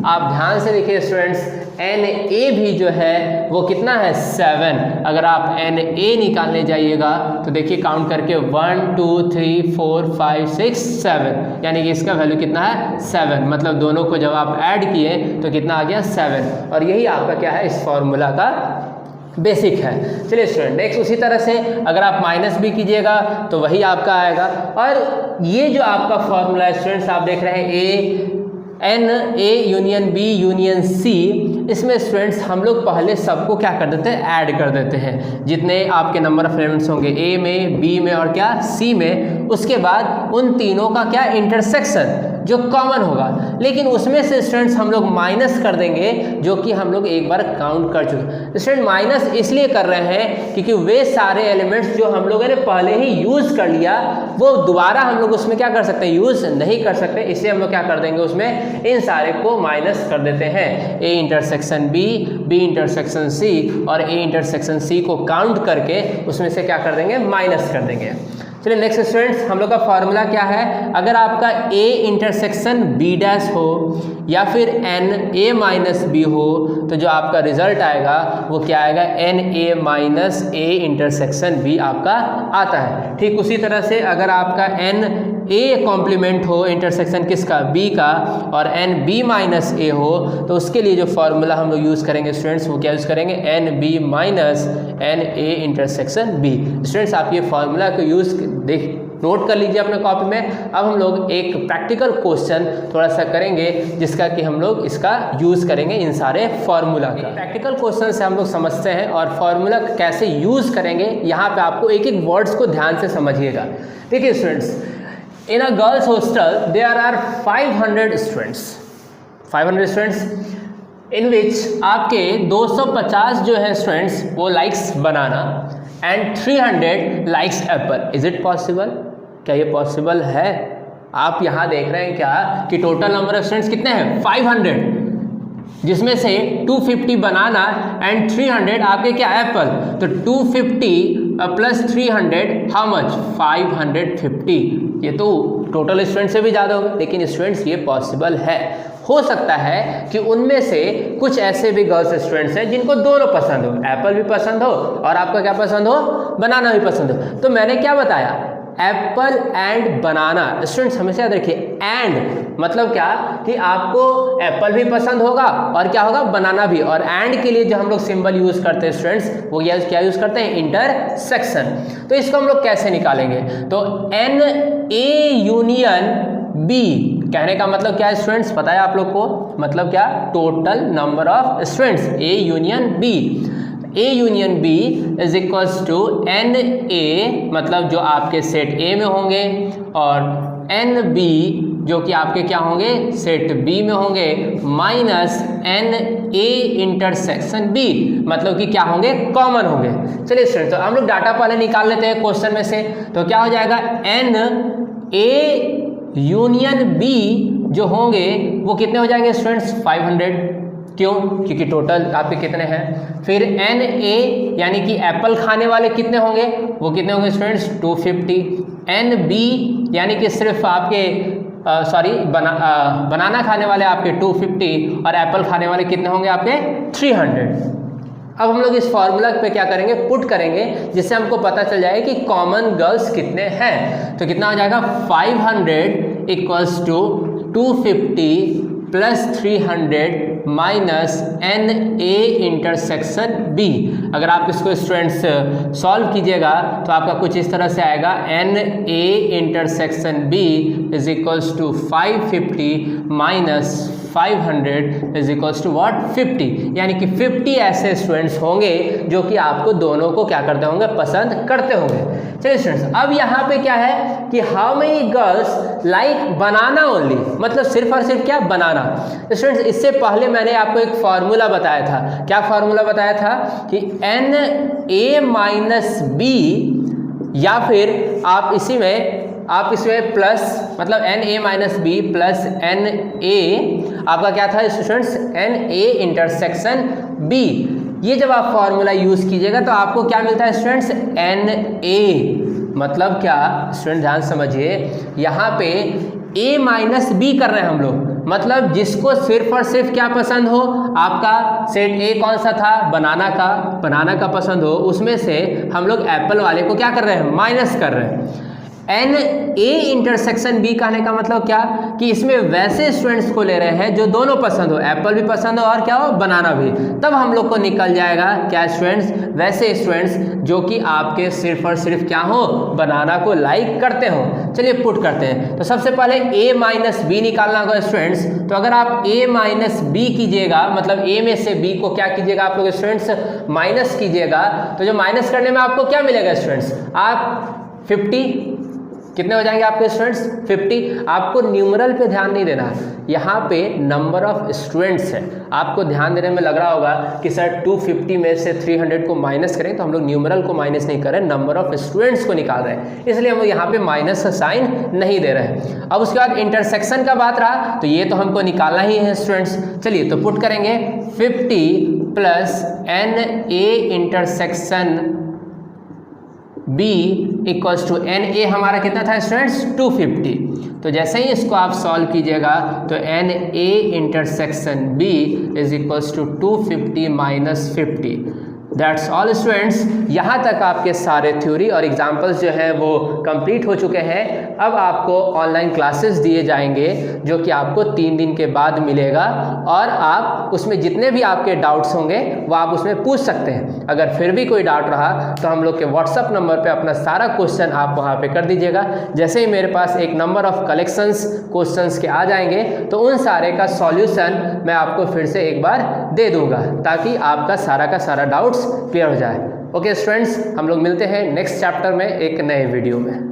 आप ध्यान से देखिए स्टूडेंट्स एन ए भी जो है वो कितना है 7। अगर आप एन ए निकालने जाइएगा तो देखिए काउंट करके 1 2 3 4 5 6 7 यानी कि इसका वैल्यू कितना है 7। मतलब दोनों को जब आप ऐड किए तो कितना आ गया 7। और यही आपका क्या है इस फॉर्मूला का बेसिक है। चलिए स्टूडेंट नेक्स्ट उसी तरह से अगर आप माइनस भी कीजिएगा तो वही आपका आएगा। और ये जो आपका फॉर्मूला है स्टूडेंट्स आप देख रहे हैं A N A union B union C, इसमें स्टूडेंट्स हम लोग पहले सबको क्या कर देते हैं ऐड कर देते हैं जितने आपके नंबर ऑफ एलिमेंट्स होंगे ए में बी में और क्या सी में। उसके बाद उन तीनों का क्या इंटरसेक्शन जो कॉमन होगा, लेकिन उसमें से स्टूडेंट्स हम लोग माइनस कर देंगे जो कि हम लोग एक बार काउंट कर चुके। स्टूडेंट माइनस इसलिए कर रहे हैं क्योंकि वे सारे एलिमेंट्स जो हम लोगों ने पहले ही यूज़ कर लिया वो दोबारा हम लोग उसमें क्या कर सकते हैं यूज़ नहीं कर सकते, इसलिए हम लोग क्या कर देंगे उसमें इन सारे को माइनस कर देते हैं। A intersection B, B intersection C और ए इंटरसेक्शन सी को काउंट करके उसमें से क्या कर देंगे माइनस कर देंगे। चलिए नेक्स्ट स्टूडेंट्स हम लोग का फॉर्मूला क्या है, अगर आपका ए इंटरसेक्शन बी डैश हो या फिर एन ए माइनस बी हो तो जो आपका रिजल्ट आएगा वो क्या आएगा n A minus A intersection B आपका आता है। ठीक उसी तरह से अगर आपका एन ए कॉम्प्लीमेंट हो इंटरसेक्शन किसका बी का और एन बी माइनस ए हो तो उसके लिए जो फॉर्मूला हम लोग यूज़ करेंगे स्टूडेंट्स वो क्या यूज़ करेंगे n B minus n A intersection B. Students आप ये फॉर्मूला को यूज़ देख नोट कर लीजिए अपने कॉपी में। अब हम लोग एक प्रैक्टिकल क्वेश्चन थोड़ा सा करेंगे जिसका कि हम लोग इसका यूज़ करेंगे इन सारे फार्मूला का। प्रैक्टिकल क्वेश्चन से हम लोग समझते हैं और फार्मूला कैसे यूज़ करेंगे यहाँ पे आपको एक एक वर्ड्स को ध्यान से समझिएगा। देखिए students in a girls hostel there are 500 students in which आपके 250 जो है स्टूडेंट्स वो likes banana and 300 likes apple. Is it possible? क्या ये पॉसिबल है? आप यहाँ देख रहे हैं क्या कि टोटल नंबर ऑफ स्टूडेंट्स कितने हैं 500 जिसमें से 250 बनाना एंड 300 आपके क्या एप्पल। तो 250 प्लस 300 हाउ मच 550। ये तो टोटल स्टूडेंट से भी ज़्यादा होगा, लेकिन स्टूडेंट्स ये पॉसिबल है। हो सकता है कि उनमें से कुछ ऐसे भी गर्ल्स स्टूडेंट्स हैं जिनको दोनों पसंद हो, एप्पल भी पसंद हो और आपका क्या पसंद हो बनाना भी पसंद हो। तो मैंने क्या बताया एप्पल एंड बनाना। स्टूडेंट्स हमेशा याद रखिए एंड मतलब क्या कि आपको एप्पल भी पसंद होगा और क्या होगा बनाना भी। और एंड के लिए जो हम लोग सिंबल यूज़ करते हैं स्टूडेंट्स वो क्या यूज़ करते हैं इंटरसेक्शन। तो इसको हम लोग कैसे निकालेंगे, तो एन ए यूनियन बी कहने का मतलब क्या है स्टूडेंट्स पता है आप लोग को, मतलब क्या total number of students A union B. A union B is equals to n A मतलब जो आपके सेट ए में होंगे और एन बी जो कि आपके क्या होंगे सेट बी में होंगे minus n A intersection B मतलब कि क्या होंगे कॉमन होंगे। चलिए स्टूडेंट तो हम लोग डाटा पहले निकाल लेते हैं क्वेश्चन में से। तो क्या हो जाएगा एन ए यूनियन बी जो होंगे वो कितने हो जाएंगे स्टूडेंट्स 500। क्यों? क्योंकि टोटल आपके कितने हैं। फिर एन ए यानी कि एप्पल खाने वाले कितने होंगे, वो कितने होंगे स्टूडेंट्स 250। एन बी यानी कि सिर्फ आपके बनाना खाने वाले आपके 250 और एप्पल खाने वाले कितने होंगे आपके 300। अब हम लोग इस फॉर्मूला पे क्या करेंगे पुट करेंगे जिससे हमको पता चल जाए कि कॉमन गर्ल्स कितने हैं। तो कितना हो जाएगा 500 equals to 250 plus 300 minus NA intersection B। अगर आप इसको स्टूडेंट्स सॉल्व कीजिएगा तो आपका कुछ इस तरह से आएगा, NA intersection B is equals to 550 minus 500 is equals to what 50, यानी कि 50 ऐसे स्टूडेंट्स होंगे जो कि आपको दोनों को क्या करते होंगे, पसंद करते होंगे। चलिए स्टूडेंट्स, अब यहाँ पे क्या है कि how many girls like banana only, मतलब सिर्फ और सिर्फ क्या, बनाना। स्टूडेंट्स, इससे पहले मैंने आपको एक फार्मूला बताया था। क्या फार्मूला बताया था कि NA माइनस B, या फिर आप इसमें प्लस, मतलब NA minus B plus NA, आपका क्या था स्टूडेंट्स, NA इंटरसेक्शन B। ये जब आप फॉर्मूला यूज कीजिएगा तो आपको क्या मिलता है स्टूडेंट्स, NA। मतलब क्या स्टूडेंट, ध्यान समझिए, यहाँ पे A माइनस बी कर रहे हैं हम लोग, मतलब जिसको सिर्फ और सिर्फ क्या पसंद हो, आपका सेट A कौन सा था, बनाना का पसंद हो, उसमें से हम लोग एप्पल वाले को क्या कर रहे हैं, माइनस कर रहे हैं। NA इंटरसेक्शन B कहने का मतलब क्या, कि इसमें वैसे स्टूडेंट्स को ले रहे हैं जो दोनों पसंद हो, एप्पल भी पसंद हो और क्या हो, बनाना भी। तब हम लोग को निकल जाएगा क्या स्टूडेंट्स, वैसे स्टूडेंट्स जो कि आपके सिर्फ और सिर्फ क्या हो, बनाना को लाइक करते हो। चलिए पुट करते हैं। तो सबसे पहले A माइनस बी निकालना होगा स्टूडेंट्स। तो अगर आप A माइनस बी कीजिएगा, मतलब A में से B को क्या कीजिएगा आप लोग स्टूडेंट्स, माइनस कीजिएगा, तो जो माइनस करने में आपको क्या मिलेगा स्टूडेंट्स, आप 50 कितने हो जाएंगे आपके स्टूडेंट्स, 50। आपको न्यूमरल पे ध्यान नहीं देना, यहाँ पे नंबर ऑफ स्टूडेंट्स है, आपको ध्यान देने में लग रहा होगा कि सर 250 में से 300 को माइनस करें, तो हम लोग न्यूमरल को माइनस नहीं कर रहे, नंबर ऑफ स्टूडेंट्स को निकाल रहे हैं, इसलिए हम लोग यहाँ पे माइनस का साइन नहीं दे रहे हैं। अब उसके बाद इंटरसेक्शन का बात रहा, तो ये तो हमको निकालना ही है स्टूडेंट्स। चलिए तो पुट करेंगे 50 plus NA intersection B equals to NA हमारा कितना था स्टूडेंट्स, 250। तो जैसे ही इसको आप सॉल्व कीजिएगा तो NA intersection B is equals to 250 minus 50। That's all students. यहाँ तक आपके सारे थ्योरी और एग्जाम्पल्स जो हैं वो कंप्लीट हो चुके हैं। अब आपको ऑनलाइन क्लासेस दिए जाएंगे जो कि आपको 3 दिन के बाद मिलेगा, और आप उसमें जितने भी आपके डाउट्स होंगे वो आप उसमें पूछ सकते हैं। अगर फिर भी कोई डाउट रहा तो हम लोग के व्हाट्सअप नंबर पे अपना सारा क्वेश्चन आप वहाँ पे कर दीजिएगा। जैसे ही मेरे पास एक नंबर ऑफ कलेक्शंस क्वेश्चंस के आ जाएंगे तो उन सारे का सॉल्यूशन मैं आपको फिर से एक बार दे दूँगा, ताकि आपका सारा डाउट्स क्लियर हो जाए। ओके स्टूडेंट्स, हम लोग मिलते हैं नेक्स्ट चैप्टर में एक नए वीडियो में।